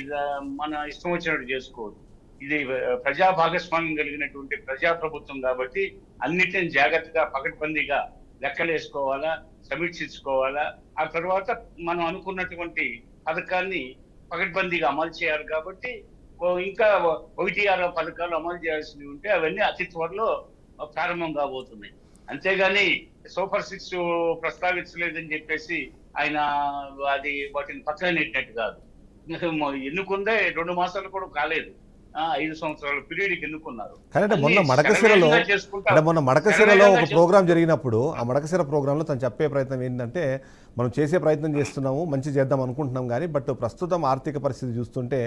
మన ఇష్టం వచ్చినట్టు చేసుకోవచ్చు. ఇది ప్రజా భాగస్వామ్యం కలిగినటువంటి ప్రజా ప్రభుత్వం కాబట్టి అన్నిటిని జాగ్రత్తగా పకడ్బందీగా లెక్కలు వేసుకోవాలా, సమీక్షించుకోవాలా. ఆ తర్వాత మనం అనుకున్నటువంటి పథకాన్ని పకడ్బందీగా అమలు చేయాలి. కాబట్టి ఇంకా 1-6 పథకాలు అమలు చేయాల్సినవి ఉంటే అవన్నీ అతి త్వరలో ప్రారంభం కాబోతున్నాయి. అంతేగాని సూపర్ 6 ప్రస్తావించలేదని చెప్పేసి ఆయన అది వాటిని పక్కన నెట్టినట్టు కాదు. ఎన్నుకుందే 2 మాసాలు కూడా కాలేదు, 5 సంవత్సరాల పీరియడ్కి ఎన్నుకున్నారు. కానీ మొన్న మడకశిరలో ఒక ప్రోగ్రాం జరిగినప్పుడు ఆ మడకశిర ప్రోగ్రాంలో తను చెప్పే ప్రయత్నం ఏంటంటే మనం చేసే ప్రయత్నం చేస్తున్నాము, మంచి చేద్దాం అనుకుంటున్నాం, కానీ బట్ ప్రస్తుతం ఆర్థిక పరిస్థితి చూస్తుంటే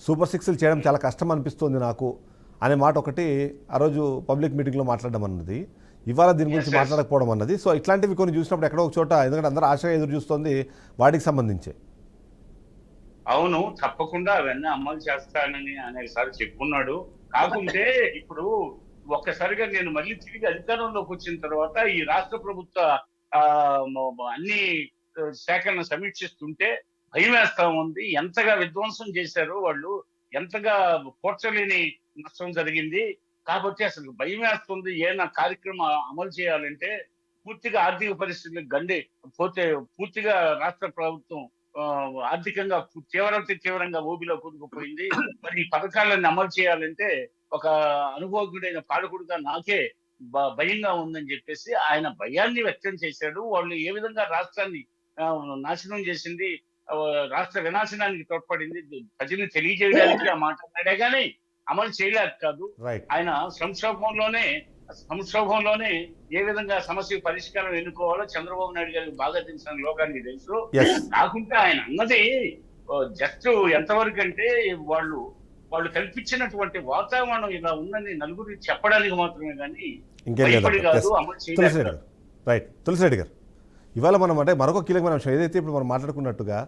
సూపర్ 6లు చేయడం చాలా కష్టం అనిపిస్తుంది నాకు అనే మాట ఒకటి ఆ రోజు పబ్లిక్ మీటింగ్లో మాట్లాడడం అన్నది. ఇవాళ దీని గురించి మాట్లాడకపోవడం అన్నది. సో ఇట్లాంటివి కొన్ని చూసినప్పుడు ఎక్కడో ఒక చోట, ఎందుకంటే అందరూ ఆశగా ఎదురు చూస్తుంది వాటికి సంబంధించే. అవును, తప్పకుండా అవన్నీ అమలు చేస్తానని అనేసారి చెప్పుకున్నాడు. కాకుంటే ఇప్పుడు ఒక్కసారిగా నేను మళ్ళీ తిరిగి అధికారంలోకి వచ్చిన తర్వాత ఈ రాష్ట్ర ప్రభుత్వ అన్ని శాఖలను సమీక్షిస్తుంటే భయం వేస్తా ఉంది. ఎంతగా విధ్వంసం చేశారు వాళ్ళు, ఎంతగా పోడ్చలేని నష్టం జరిగింది. కాబట్టి అసలు భయం వేస్తుంది. ఏదైనా కార్యక్రమం అమలు చేయాలంటే పూర్తిగా ఆర్థిక పరిస్థితులకు గండి పోతే పూర్తిగా రాష్ట్ర ప్రభుత్వం ఆర్థికంగా తీవ్రంగా ఊబిలో కూరుకుపోయింది. మరి ఈ పథకాలను అమలు చేయాలంటే ఒక అనుభవజ్ఞుడైన పాలకుడుగా నాకే భయంగా ఉందని చెప్పేసి ఆయన భయాన్ని వ్యక్తం చేశాడు. వాళ్ళు ఏ విధంగా రాష్ట్రాన్ని నాశనం చేసింది, రాష్ట్ర వినాశనానికి తోడ్పడింది ప్రజల్ని తెలియజేయడానికి ఆ మాట అన్నాడే కానీ అమలు చేయలేక కాదు. ఆయన సంక్షోభంలోనే ఏ విధంగా సమస్య పరిష్కారం ఎన్నుకోవాలో చంద్రబాబు నాయుడు గారికి బాగా తెలిసిన లోకానికి తెలుసు. కాకుంటే ఆయన అన్నది జస్ట్ ఎంతవరకు అంటే వాళ్ళు కల్పించినటువంటి వాతావరణం ఇలా ఉందని నలుగురికి చెప్పడానికి మాత్రమే కానీ భయపడి కాదు, అమలు చేయలేదు. రైట్ తులసిరెడ్డి గారు, ఇవాళ మనం అంటే మరొక కీలకమైన అంశం ఏదైతే ఇప్పుడు మనం మాట్లాడుకున్నట్టుగా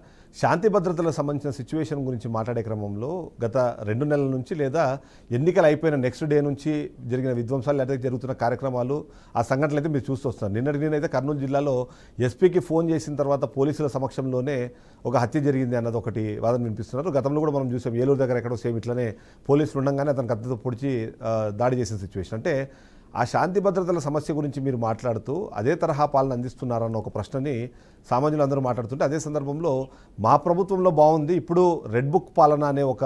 శాంతి భద్రతలకు సంబంధించిన సిచ్యువేషన్ గురించి మాట్లాడే క్రమంలో గత 2 నెలల నుంచి లేదా ఎన్నికలు అయిపోయిన నెక్స్ట్ డే నుంచి జరిగిన విధ్వంసాలు లేదా జరుగుతున్న కార్యక్రమాలు ఆ సంఘటనలు అయితే మీరు చూస్తూ వస్తున్నారు. నేనైతే కర్నూలు జిల్లాలో ఎస్పీకి ఫోన్ చేసిన తర్వాత పోలీసుల సమక్షంలోనే ఒక హత్య జరిగింది అన్నది ఒకటి వాదన వినిపిస్తున్నారు. గతంలో కూడా మనం చూసాం ఏలూరు దగ్గర ఎక్కడో సేమ్ ఇట్లనే పోలీసులు ఉండగానే అతను కత్తితో పొడిచి దాడి చేసిన సిచ్యువేషన్. అంటే ఆ శాంతి భద్రతల సమస్య గురించి మీరు మాట్లాడుతూ అదే తరహా పాలన అందిస్తున్నారన్న ఒక ప్రశ్నని సామాన్యులు అందరూ మాట్లాడుతుంటే, అదే సందర్భంలో మా ప్రభుత్వంలో బాగుంది, ఇప్పుడు రెడ్ బుక్ పాలన అనే ఒక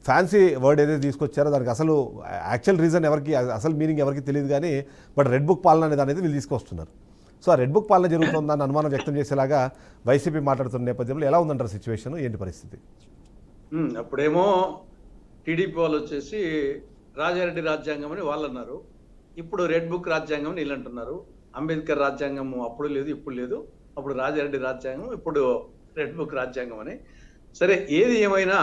ఫ్యాన్సీ వర్డ్ ఏదైతే తీసుకొచ్చారో దానికి అసలు యాక్చువల్ రీజన్ ఎవరికి, అసలు మీనింగ్ ఎవరికి తెలియదు, కానీ బట్ రెడ్ బుక్ పాలన అనేది అనేది వీళ్ళు తీసుకొస్తున్నారు. సో ఆ రెడ్ బుక్ పాలన జరుగుతుందని అనుమానం వ్యక్తం చేసేలాగా వైసీపీ మాట్లాడుతున్న నేపథ్యంలో ఎలా ఉందంటారు సిచ్యువేషన్, ఏంటి పరిస్థితి? అప్పుడేమో టీడీపీ వాళ్ళు వచ్చేసి రాజారెడ్డి రాజ్యాంగం అని వాళ్ళు అన్నారు. ఇప్పుడు రెడ్ బుక్ రాజ్యాంగం అని వీళ్ళు అంటున్నారు. అంబేద్కర్ రాజ్యాంగం అప్పుడు లేదు, ఇప్పుడు లేదు. అప్పుడు రాజారెడ్డి రాజ్యాంగం, ఇప్పుడు రెడ్ బుక్ రాజ్యాంగం అని. సరే, ఏది ఏమైనా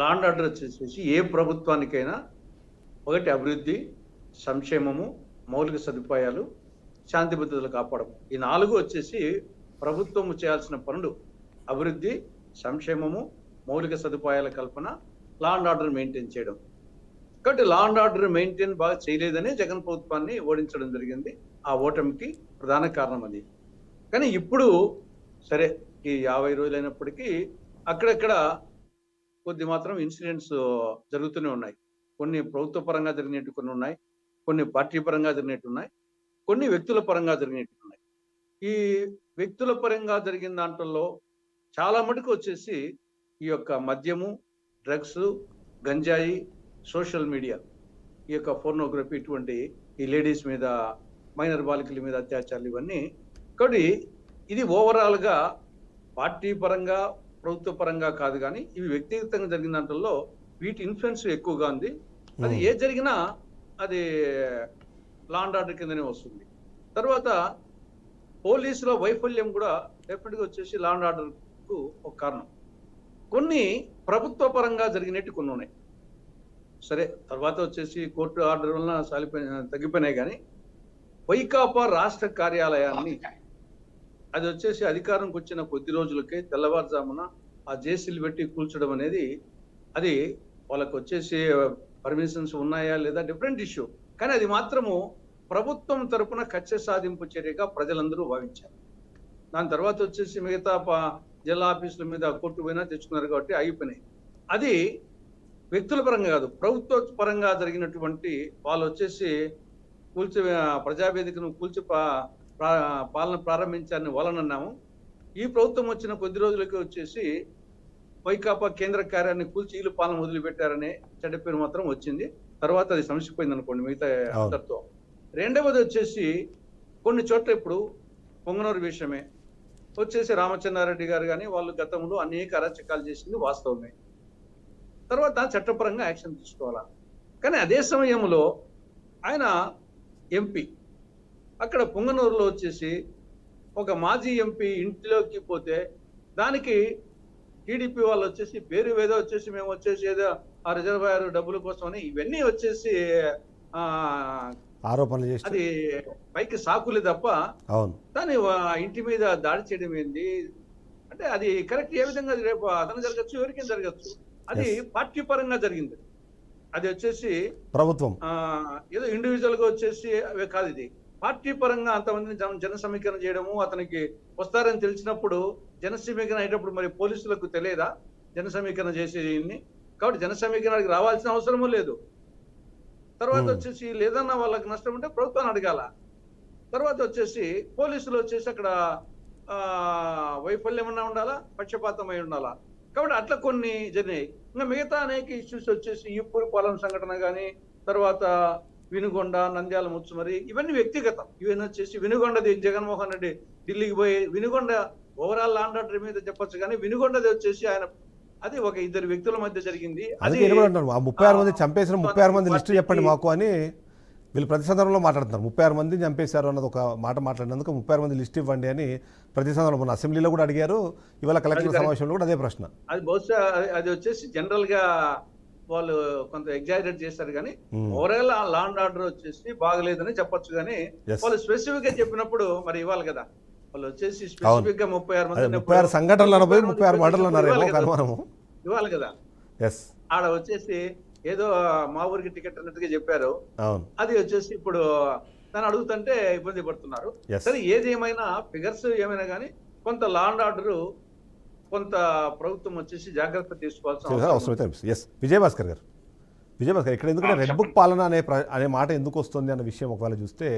లా అండ్ ఆర్డర్ వచ్చేసి ఏ ప్రభుత్వానికైనా ఒకటి అభివృద్ధి, సంక్షేమము, మౌలిక సదుపాయాలు, శాంతి భద్రతలు కాపాడము, ఈ 4 వచ్చేసి ప్రభుత్వం చేయాల్సిన పనులు. అభివృద్ధి, సంక్షేమము, మౌలిక సదుపాయాల కల్పన, లా అండ్ ఆర్డర్ మెయింటైన్ చేయడం. కాబట్టి లా అండ్ ఆర్డర్ మెయింటైన్ బాగా చేయలేదని జగన్ ప్రభుత్వాన్ని ఓడించడం జరిగింది. ఆ ఓటమికి ప్రధాన కారణం అది. కానీ ఇప్పుడు సరే, ఈ 50 రోజులైనప్పటికీ అక్కడక్కడ కొద్ది మాత్రం ఇన్సిడెంట్స్ జరుగుతూనే ఉన్నాయి. కొన్ని ప్రభుత్వ పరంగా జరిగినట్టు కొన్ని ఉన్నాయి. కొన్ని పార్టీ పరంగా జరిగినట్టు ఉన్నాయి. కొన్ని వ్యక్తుల పరంగా జరిగినట్టు ఉన్నాయి. ఈ వ్యక్తుల పరంగా జరిగిన దాంట్లో చాలా మటుకు వచ్చేసి ఈ యొక్క మద్యము, డ్రగ్స్, గంజాయి, సోషల్ మీడియా, ఈ యొక్క పోర్నోగ్రఫీ, ఇటువంటి ఈ లేడీస్ మీద, మైనర్ బాలికల మీద అత్యాచారాలు ఇవన్నీ. కాబట్టి ఇది ఓవరాల్‌గా పార్టీ పరంగా, ప్రభుత్వ పరంగా కాదు గానీ, ఇవి వ్యక్తిగతంగా జరిగిన దాంట్లో వీటి ఇన్‌ఫ్లుయెన్స్ ఎక్కువగా ఉంది. అది ఏది జరిగినా అది లా అండ్ ఆర్డర్ కిందనే వస్తుంది. తర్వాత పోలీసుల వైఫల్యం కూడా డెఫినెట్‌గా వచ్చేసి లా అండ్ ఆర్డర్‌కు ఒక కారణం. కొన్ని ప్రభుత్వ పరంగా జరిగినట్టు కొన్ని ఉన్నాయి. సరే, తర్వాత వచ్చేసి కోర్టు ఆర్డర్ వలన తగ్గిపోయినాయి గానీ, వైకాపా రాష్ట్ర కార్యాలయాన్ని అది వచ్చేసి అధికారంకి వచ్చిన కొద్ది రోజులకే తెల్లవారుజామున ఆ జేసీలు పెట్టి కూల్చడం అనేది, అది వాళ్ళకు వచ్చేసి పర్మిషన్స్ ఉన్నాయా లేదా డిఫరెంట్ ఇష్యూ. కానీ అది మాత్రము ప్రభుత్వం తరపున కక్ష సాధింపు చర్యగా ప్రజలందరూ భావించారు. దాని తర్వాత వచ్చేసి మిగతా జిల్లా ఆఫీసుల మీద కోర్టు పోయినా తెచ్చుకున్నారు కాబట్టి ఆగిపోయినాయి. అది వ్యక్తుల పరంగా కాదు, ప్రభుత్వ పరంగా జరిగినటువంటి వాళ్ళు వచ్చేసి ప్రజావేదికను కూల్చి పాలన ప్రారంభించారని వాళ్ళనన్నాము. ఈ ప్రభుత్వం వచ్చిన కొద్ది రోజులకి వచ్చేసి వైకాపా కేంద్ర కార్యాన్ని కూల్చి వీళ్ళు పాలన మొదలుపెట్టారనే చెడ్డ పేరు మాత్రం వచ్చింది. తర్వాత అది సమసిపోయింది అనుకోండి మిగతా అందరితో. రెండవది వచ్చేసి కొన్ని చోట్ల ఇప్పుడు పొంగనూరు విషయమే వచ్చేసి రామచంద్రారెడ్డి గారు కానీ వాళ్ళు గతంలో అనేక అరాచకాలు చేసింది వాస్తవమే. తర్వాత చట్టపరంగా యాక్షన్ తీసుకోవాలా. కానీ అదే సమయంలో ఆయన ఎంపీ అక్కడ పొంగనూరులో వచ్చేసి ఒక మాజీ ఎంపీ ఇంటిలోకి పోతే దానికి టీడీపీ వాళ్ళు వచ్చేసి పేరు ఏదో వచ్చేసి మేము వచ్చేసి ఏదో ఆ రిజర్వాయర్ డబ్బుల కోసం అని ఇవన్నీ వచ్చేసి ఆరోపణలు చేసి అది పైకి సాకులే తప్ప అవును దాని ఇంటి మీద దాడి చేయడం ఏంది అంటే అది కరెక్ట్. ఏ విధంగా రేపు అతను జరగచ్చు, ఎవరికైనా జరగచ్చు. అది పార్టీ పరంగా జరిగింది. అది వచ్చేసి ప్రభుత్వం ఏదో ఇండివిజువల్ గా వచ్చేసి కాదు, ఇది పార్టీ పరంగా అంతమందిని జన సమీకరణ చేయడము, అతనికి వస్తారని తెలిసినప్పుడు జన సమీకరణ అయ్యేటప్పుడు మరి పోలీసులకు తెలియదా జన సమీకరణ చేసేది? కాబట్టి జన సమీకరణకి రావాల్సిన అవసరమూ లేదు. తర్వాత వచ్చేసి లేదన్నా వాళ్ళకి నష్టం ఉంటే ప్రభుత్వాన్ని అడగాల. తర్వాత వచ్చేసి పోలీసులు వచ్చేసి అక్కడ వైఫల్యం ఏమన్నా ఉండాలా, పక్షపాతం అయి ఉండాలా. కాబట్టి అట్లా కొన్ని జరిగినాయి. ఇంకా మిగతా అనేక ఇష్యూస్ వచ్చేసి ఈపూరి పాలన సంఘటన కానీ, తర్వాత వినుగొండ, నంద్యాల ముచ్చుమరి, ఇవన్నీ వ్యక్తిగతం. ఇవన్నీ వచ్చేసి వినుగొండది జగన్మోహన్ రెడ్డి ఢిల్లీకి పోయి Vinukonda overall law and order మీద చెప్పొచ్చు కానీ వినుగొండది వచ్చేసి ఆయన అది ఒక ఇద్దరు వ్యక్తుల మధ్య జరిగింది. అది 36 మంది చంపేసిన 36 మంది లిస్టు చెప్పండి మాకు అని వీళ్ళు ప్రతి సందర్భంలో మాట్లాడుతున్నారు. 36 మందిని చంపేశారు అన్నది ఒక మాట మాట్లాడినందుకు 36 మంది లిస్ట్ ఇవ్వండి అని ప్రతి సందర్భంలో మన అసెంబ్లీలో కూడా అడిగారు. ఇవాళ కలెక్టర్ సమావేశంలో కూడా అదే ప్రశ్న. అది బహుశా అది వచ్చేసి జనరల్ గా వాళ్ళు కొంత ఎగ్జాజరేట్ చేశారు కానీ ఓవరాల్ లా అండ్ ఆర్డర్ వచ్చేసి బాగలేదని చెప్పొచ్చు. కానీ వాళ్ళు స్పెసిఫిక్ గా చెప్పినప్పుడు మరి ఇవ్వాలి కదా. వాళ్ళు వచ్చేసి స్పెసిఫిక్ గా 36 మంది 36 సంఘటనలు అనబోయి 36 మర్డర్లు అన్నారు. ఇవ్వాలి కదా. ఆడ వచ్చేసి ఏదో మా ఊరికి టికెట్ అన్నట్టుగా చెప్పారు. అది వచ్చేసి ఇప్పుడు దాన్ని అడుగుతుంటే ఇబ్బంది పడుతున్నారు. సరే, ఏది ఏమైనా ఫిగర్స్ ఏమైనా కానీ కొంత లా అండ్ ఆర్డర్ కొంత ప్రభుత్వం వచ్చేసి జాగ్రత్త తీసుకోవాల్సిన అవసరం. విజయభాస్కర్ గారు, ఇక్కడ ఎందుకంటే రెడ్ బుక్ పాలన అనే మాట ఎందుకు వస్తుంది అన్న విషయం ఒకవేళ చూస్తే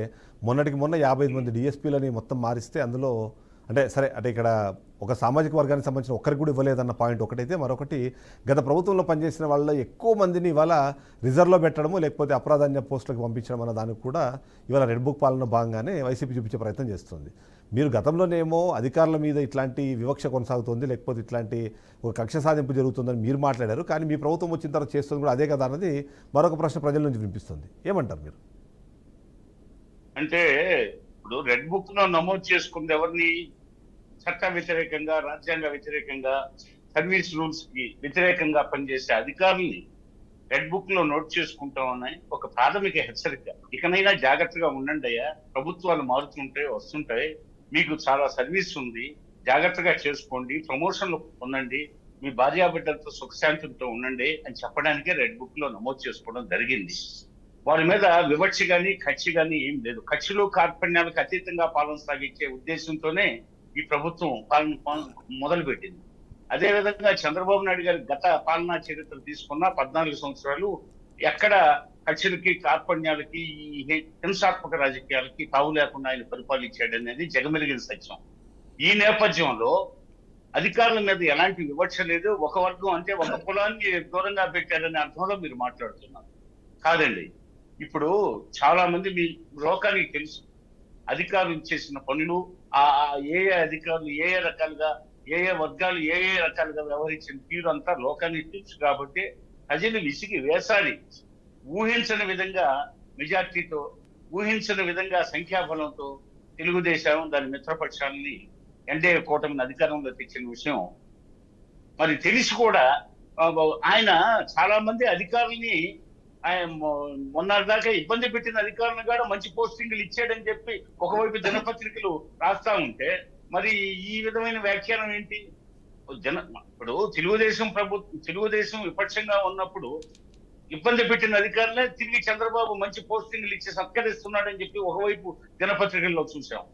మొన్న 55 మంది డిఎస్పీలని మొత్తం మారిస్తే అందులో అంటే సరే అంటే ఇక్కడ ఒక సామాజిక వర్గానికి సంబంధించిన ఒక్కరికి కూడా ఇవ్వలేదన్న పాయింట్ ఒకటైతే, మరొకటి గత ప్రభుత్వంలో పనిచేసిన వాళ్ళ ఎక్కువ మందిని ఇవాళ రిజర్వ్లో పెట్టడము లేకపోతే అప్రాధాన్య పోస్టులకు పంపించడం అన్న దానికి కూడా ఇవాళ రెడ్ బుక్ పాలన భాగంగానే వైసీపీ చూపించే ప్రయత్నం చేస్తుంది. మీరు గతంలోనేమో అధికారుల మీద ఇట్లాంటి వివక్ష కొనసాగుతుంది లేకపోతే ఇట్లాంటి ఒక కక్ష సాధింపు జరుగుతుందని మీరు మాట్లాడారు. కానీ మీ ప్రభుత్వం వచ్చిన తర్వాత చేస్తుంది కూడా అదే కదా అన్నది మరొక ప్రశ్న ప్రజల నుంచి వినిపిస్తుంది. ఏమంటారు మీరు? అంటే ఇప్పుడు రెడ్ బుక్ లో నమోదు చేసుకుంది ఎవరిని? చట్ట వ్యతిరేకంగా, రాజ్యాంగ వ్యతిరేకంగా, సర్వీస్ రూల్స్ కి వ్యతిరేకంగా పనిచేసే అధికారుల్ని రెడ్ బుక్ లో నోట్ చేసుకుంటామని ఒక ప్రాథమిక హెచ్చరిక. ఇకనైనా జాగ్రత్తగా ఉండండి అయ్యా, ప్రభుత్వాలు మారుతుంటాయి, వస్తుంటాయి, మీకు చాలా సర్వీస్ ఉంది, జాగ్రత్తగా చేసుకోండి, ప్రమోషన్లు పొందండి, మీ భార్యాబిడ్డలతో సుఖశాంతులతో ఉండండి అని చెప్పడానికే రెడ్ బుక్ లో నమోదు చేసుకోవడం జరిగింది. వారి మీద వివక్ష గాని కక్ష గాని ఏం లేదు. కక్షలు కార్పణ్యాలకు అతీతంగా పాలన సాగించే ఉద్దేశంతోనే ఈ ప్రభుత్వం పాలన మొదలుపెట్టింది. అదేవిధంగా చంద్రబాబు నాయుడు గారి గత పాలనా చరిత్ర తీసుకున్న 14 సంవత్సరాలు ఎక్కడ కక్షలకి కార్పణ్యాలకి ఈ హింసాత్మక రాజకీయాలకి తావు లేకుండా ఆయన పరిపాలించాడు అనేది జగమెరిగిన సత్యం. ఈ నేపథ్యంలో అధికారుల మీద ఎలాంటి వివక్ష లేదు. ఒక వర్గం అంటే ఒక కులాన్ని దూరంగా పెట్టారనే అర్థంలో మీరు మాట్లాడుతున్నారు. కాదండి, ఇప్పుడు చాలా మంది మీ లోకానికి తెలుసు అధికారులు చేసిన పనులు, ఆ ఏ అధికారులు ఏ రకాలుగా ఏ వర్గాలు ఏ రకాలుగా వ్యవహరించిన తీరు అంతా లోకానికి తెలుసు. కాబట్టి ప్రజలు విసిగి వేసారి ఊహించని విధంగా మెజార్టీతో, ఊహించని విధంగా సంఖ్యాబలంతో తెలుగుదేశం దాని మిత్రపక్షాలని ఎన్డీఏ కూటమిని అధికారంలో తెచ్చిన విషయం మరి తెలిసి కూడా ఆయన చాలా మంది అధికారుల్ని మొన్నటిదాకా ఇబ్బంది పెట్టిన అధికారులను కూడా మంచి పోస్టింగ్లు ఇచ్చాడని చెప్పి ఒకవైపు దినపత్రికలు రాస్తా ఉంటే మరి ఈ విధమైన వ్యాఖ్యానం ఏంటి? ఇప్పుడు తెలుగుదేశం విపక్షంగా ఉన్నప్పుడు ఇబ్బంది పెట్టిన అధికారులే తిరిగి చంద్రబాబు మంచి పోస్టింగ్లు ఇచ్చి సత్కరిస్తున్నాడని చెప్పి ఒకవైపు దినపత్రికల్లో చూసాం.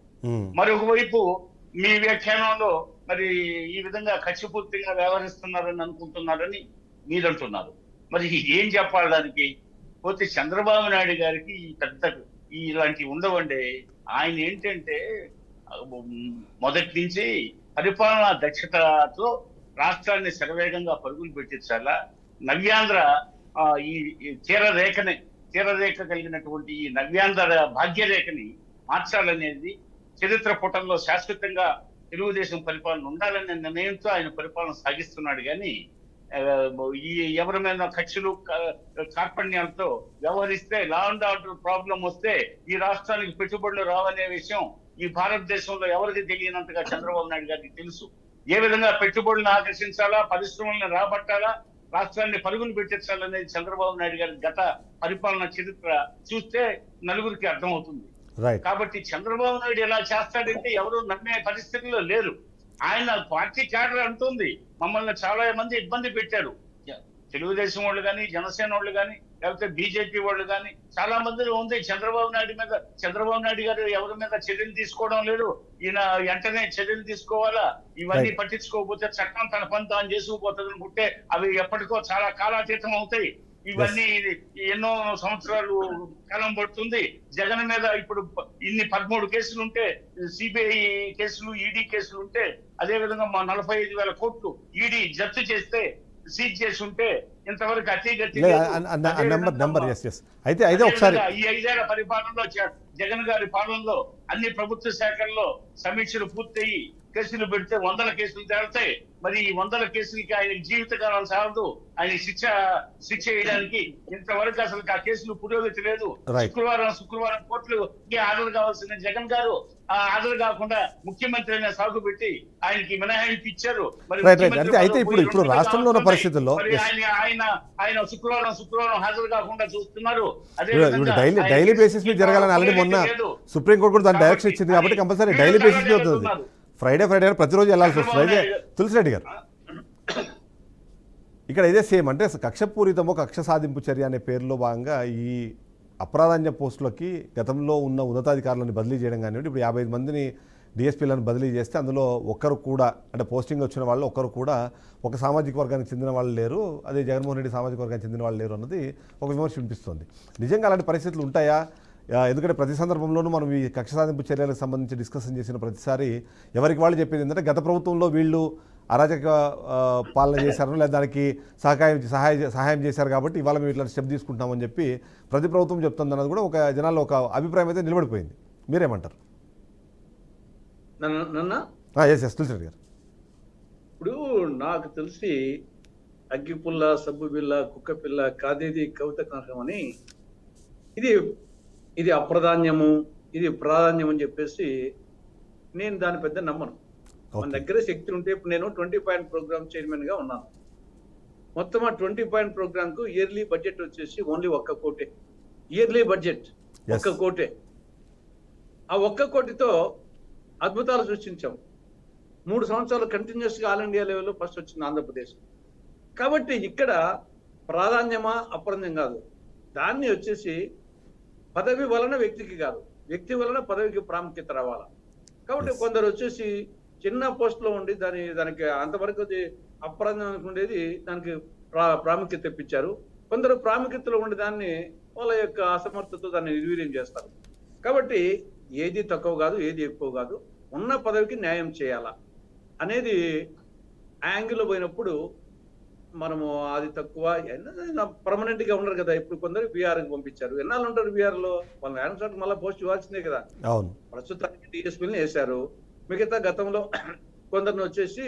మరి ఒకవైపు మీ వ్యాఖ్యానంలో మరి ఈ విధంగా కక్షపూర్తిగా వ్యవహరిస్తున్నారని అనుకుంటున్నారని మీరంటున్నారు. మరి ఏం చెప్పాలి దానికి? పోతే చంద్రబాబు నాయుడు గారికి ఈ పెద్ద ఇలాంటివి ఉండవండి. ఆయన ఏంటంటే మొదటి నుంచి పరిపాలనా దక్షతతో రాష్ట్రాన్ని శరవేగంగా పరుగులు పెట్టించాలా, నవ్యాంధ్ర ఈ తీరరేఖ కలిగినటువంటి ఈ నవ్యాంధ్ర భాగ్యరేఖని మార్చాలనేది చరిత్ర పుటంలో శాశ్వతంగా తెలుగుదేశం పరిపాలన ఉండాలనే నిర్ణయంతో ఆయన పరిపాలన సాగిస్తున్నాడు. కానీ ఈ ఎవరి మీద కక్షలు కార్పణ్యాలతో వ్యవహరిస్తే లా అండ్ ఆర్డర్ ప్రాబ్లం వస్తే ఈ రాష్ట్రానికి పెట్టుబడులు రావనే విషయం ఈ భారతదేశంలో ఎవరికి తెలియనంతగా చంద్రబాబు నాయుడు గారికి తెలుసు. ఏ విధంగా పెట్టుబడులను ఆకర్షించాలా, పరిశ్రమలను రాబట్టాలా, రాష్ట్రాన్ని పరుగులు పెట్టించాలనేది చంద్రబాబు నాయుడు గారి గత పరిపాలన చరిత్ర చూస్తే నలుగురికి అర్థమవుతుంది. కాబట్టి చంద్రబాబు నాయుడు ఎలా చేస్తాడంటే ఎవరు నమ్మే పరిస్థితుల్లో లేరు. ఆయన పార్టీ క్యాడర్ అంటుంది మమ్మల్ని చాలా మంది ఇబ్బంది పెట్టారు, తెలుగుదేశం వాళ్ళు కానీ, జనసేన వాళ్ళు కానీ, లేకపోతే బీజేపీ వాళ్ళు కానీ చాలా మంది ఉంది చంద్రబాబు నాయుడు గారు ఎవరి మీద చర్యలు తీసుకోవడం లేదు, ఈయన వెంటనే చర్యలు తీసుకోవాలా, ఇవన్నీ పట్టించుకోకపోతే చట్టం తన పని తాను చేసుకుపోతుంది అనుకుంటే అవి ఎప్పటికో చాలా కాలాతీతం అవుతాయి. ఇవన్నీ ఎన్నో సంవత్సరాలు కాలం పడుతుంది. జగన్ మీద ఇప్పుడు ఇన్ని 13 కేసులు ఉంటే, సిబిఐ కేసులు, ఈడీ కేసులు ఉంటే, అదే విధంగా 45,000 కోట్లు ఈడీ జప్తు చేస్తే, సీజ్ చేసి ఉంటే ఇంతవరకు అయితే ఒకసారి ఈ 5 ఏళ్ల పరిపాలనలో జగన్ గారి పాలనలో అన్ని ప్రభుత్వ శాఖల్లో సమీక్షలు పూర్తయి కేసులు పెడితే 100 కేసులు తేలుతాయి. మరి ఈ 100 కేసులకి ఆయన జీవితకాలం సాగదు. ఆయన శిక్ష వేయడానికి ఇంతవరకు అసలు ఆ కేసులు పురోగతి లేదు. శుక్రవారం కోర్టులకి హాజరు కావాల్సిన జగన్ గారు హాజరు కాకుండా ముఖ్యమంత్రి అయిన సాగు పెట్టి ఆయనకి మినహాయింపు ఇచ్చారు. మరి అయితే ఇప్పుడు రాష్ట్రంలో ఉన్న పరిస్థితుల్లో ఆయన శుక్రవారం హాజరు కాకుండా చూస్తున్నారు. డైలీ బేసిస్ మీద జరగాలని ఆల్రెడీ మొన్న సుప్రీంకోర్టు కూడా దాని డైరెక్షన్ ఇచ్చింది. కాబట్టి కంపల్సరీ డైలీ బేసిస్ మీద అవుతుంది. ఫ్రైడే ప్రతిరోజు వెళ్ళాల్సి వస్తుంది. అయితే తులసిరెడ్డి గారు ఇక్కడ ఇదే సేమ్ అంటే కక్షపూరితమో కక్ష సాధింపు చర్య అనే పేరులో భాగంగా ఈ అప్రాధాన్య పోస్టులకి గతంలో ఉన్న ఉన్నతాధికారులను బదిలీ చేయడం కానివ్వండి, ఇప్పుడు 55 మందిని డిఎస్పీలను బదిలీ చేస్తే అందులో ఒక్కరు కూడా అంటే పోస్టింగ్ వచ్చిన వాళ్ళు ఒక్కరు కూడా ఒక సామాజిక వర్గానికి చెందిన వాళ్ళు లేరు, అదే జగన్మోహన్ రెడ్డి సామాజిక వర్గానికి చెందిన వాళ్ళు లేరు అన్నది ఒక విమర్శ వినిపిస్తుంది. నిజంగా అలాంటి పరిస్థితులు ఉంటాయా? ఎందుకంటే ప్రతి సందర్భంలోనూ మనం ఈ కక్ష సాధింపు చర్యలకు సంబంధించి డిస్కషన్ చేసిన ప్రతిసారి ఎవరికి వాళ్ళు చెప్పేది ఏంటంటే గత ప్రభుత్వంలో వీళ్ళు అరాచక పాలన చేశారని లేదా దానికి సహాయం చేశారు కాబట్టి ఇవాళ మేము ఇట్లా స్టెప్ తీసుకుంటామని చెప్పి ప్రతి ప్రభుత్వం చెప్తుంది అన్నది కూడా ఒక జనాల్లో ఒక అభిప్రాయం అయితే నిలబడిపోయింది. మీరేమంటారు? తులసిరెడ్డి గారు, ఇప్పుడు నాకు తెలిసి అగ్గిపుల్ల, సబ్బు బిల్ల, కుక్క పిల్ల, కాదేది కవిత కనకం అని ఇది అప్రాధాన్యము, ఇది ప్రాధాన్యం అని చెప్పేసి నేను దాని పెద్ద నమ్మను. మన దగ్గర శక్తి ఉంటే ఇప్పుడు నేను 20 పాయింట్ ప్రోగ్రామ్ చైర్మన్ గా ఉన్నాను. మొత్తం ఆ 20 పాయింట్ ప్రోగ్రామ్ కు ఇయర్లీ బడ్జెట్ వచ్చేసి ఓన్లీ 1 కోటే. ఇయర్లీ బడ్జెట్ 1 కోటే. ఆ 1 కోటితో అద్భుతాలు సృష్టించాం. 3 సంవత్సరాలు కంటిన్యూస్ గా ఆల్ ఇండియా లెవెల్లో ఫస్ట్ వచ్చింది ఆంధ్రప్రదేశ్. కాబట్టి ఇక్కడ ప్రాధాన్యమా అప్రాధాన్యం కాదు, దాన్ని వచ్చేసి పదవి వలన వ్యక్తికి కాదు, వ్యక్తి వలన పదవికి ప్రాముఖ్యత రావాలా. కాబట్టి కొందరు వచ్చేసి చిన్న పోస్టులో ఉండి దానికి అంతవరకు అది అప్రాధాన్యత ఉండేది దానికి ప్రాముఖ్యత తెప్పించారు. కొందరు ప్రాముఖ్యతలో ఉండే దాన్ని వాళ్ళ యొక్క అసమర్థతతో దాన్ని నిర్వీర్యం చేస్తారు. కాబట్టి ఏది తక్కువ కాదు, ఏది ఎక్కువ కాదు, ఉన్న పదవికి న్యాయం చేయాలా అనేది యాంగిల్లో పోయినప్పుడు మనము అది తక్కువ పర్మనెంట్ గా ఉండరు కదా. ఇప్పుడు కొందరు బీఆర్కి పంపించారు, ఎన్నాళ్ళు ఉంటారు బీఆర్ లో, వాళ్ళ యాన్సర్ మళ్ళీ పోస్ట్ ఇవ్వాల్సిందే కదా. అవును, ప్రస్తుతానికి డిఎస్పీని వేశారు. మిగతా గతంలో కొందరిని వచ్చేసి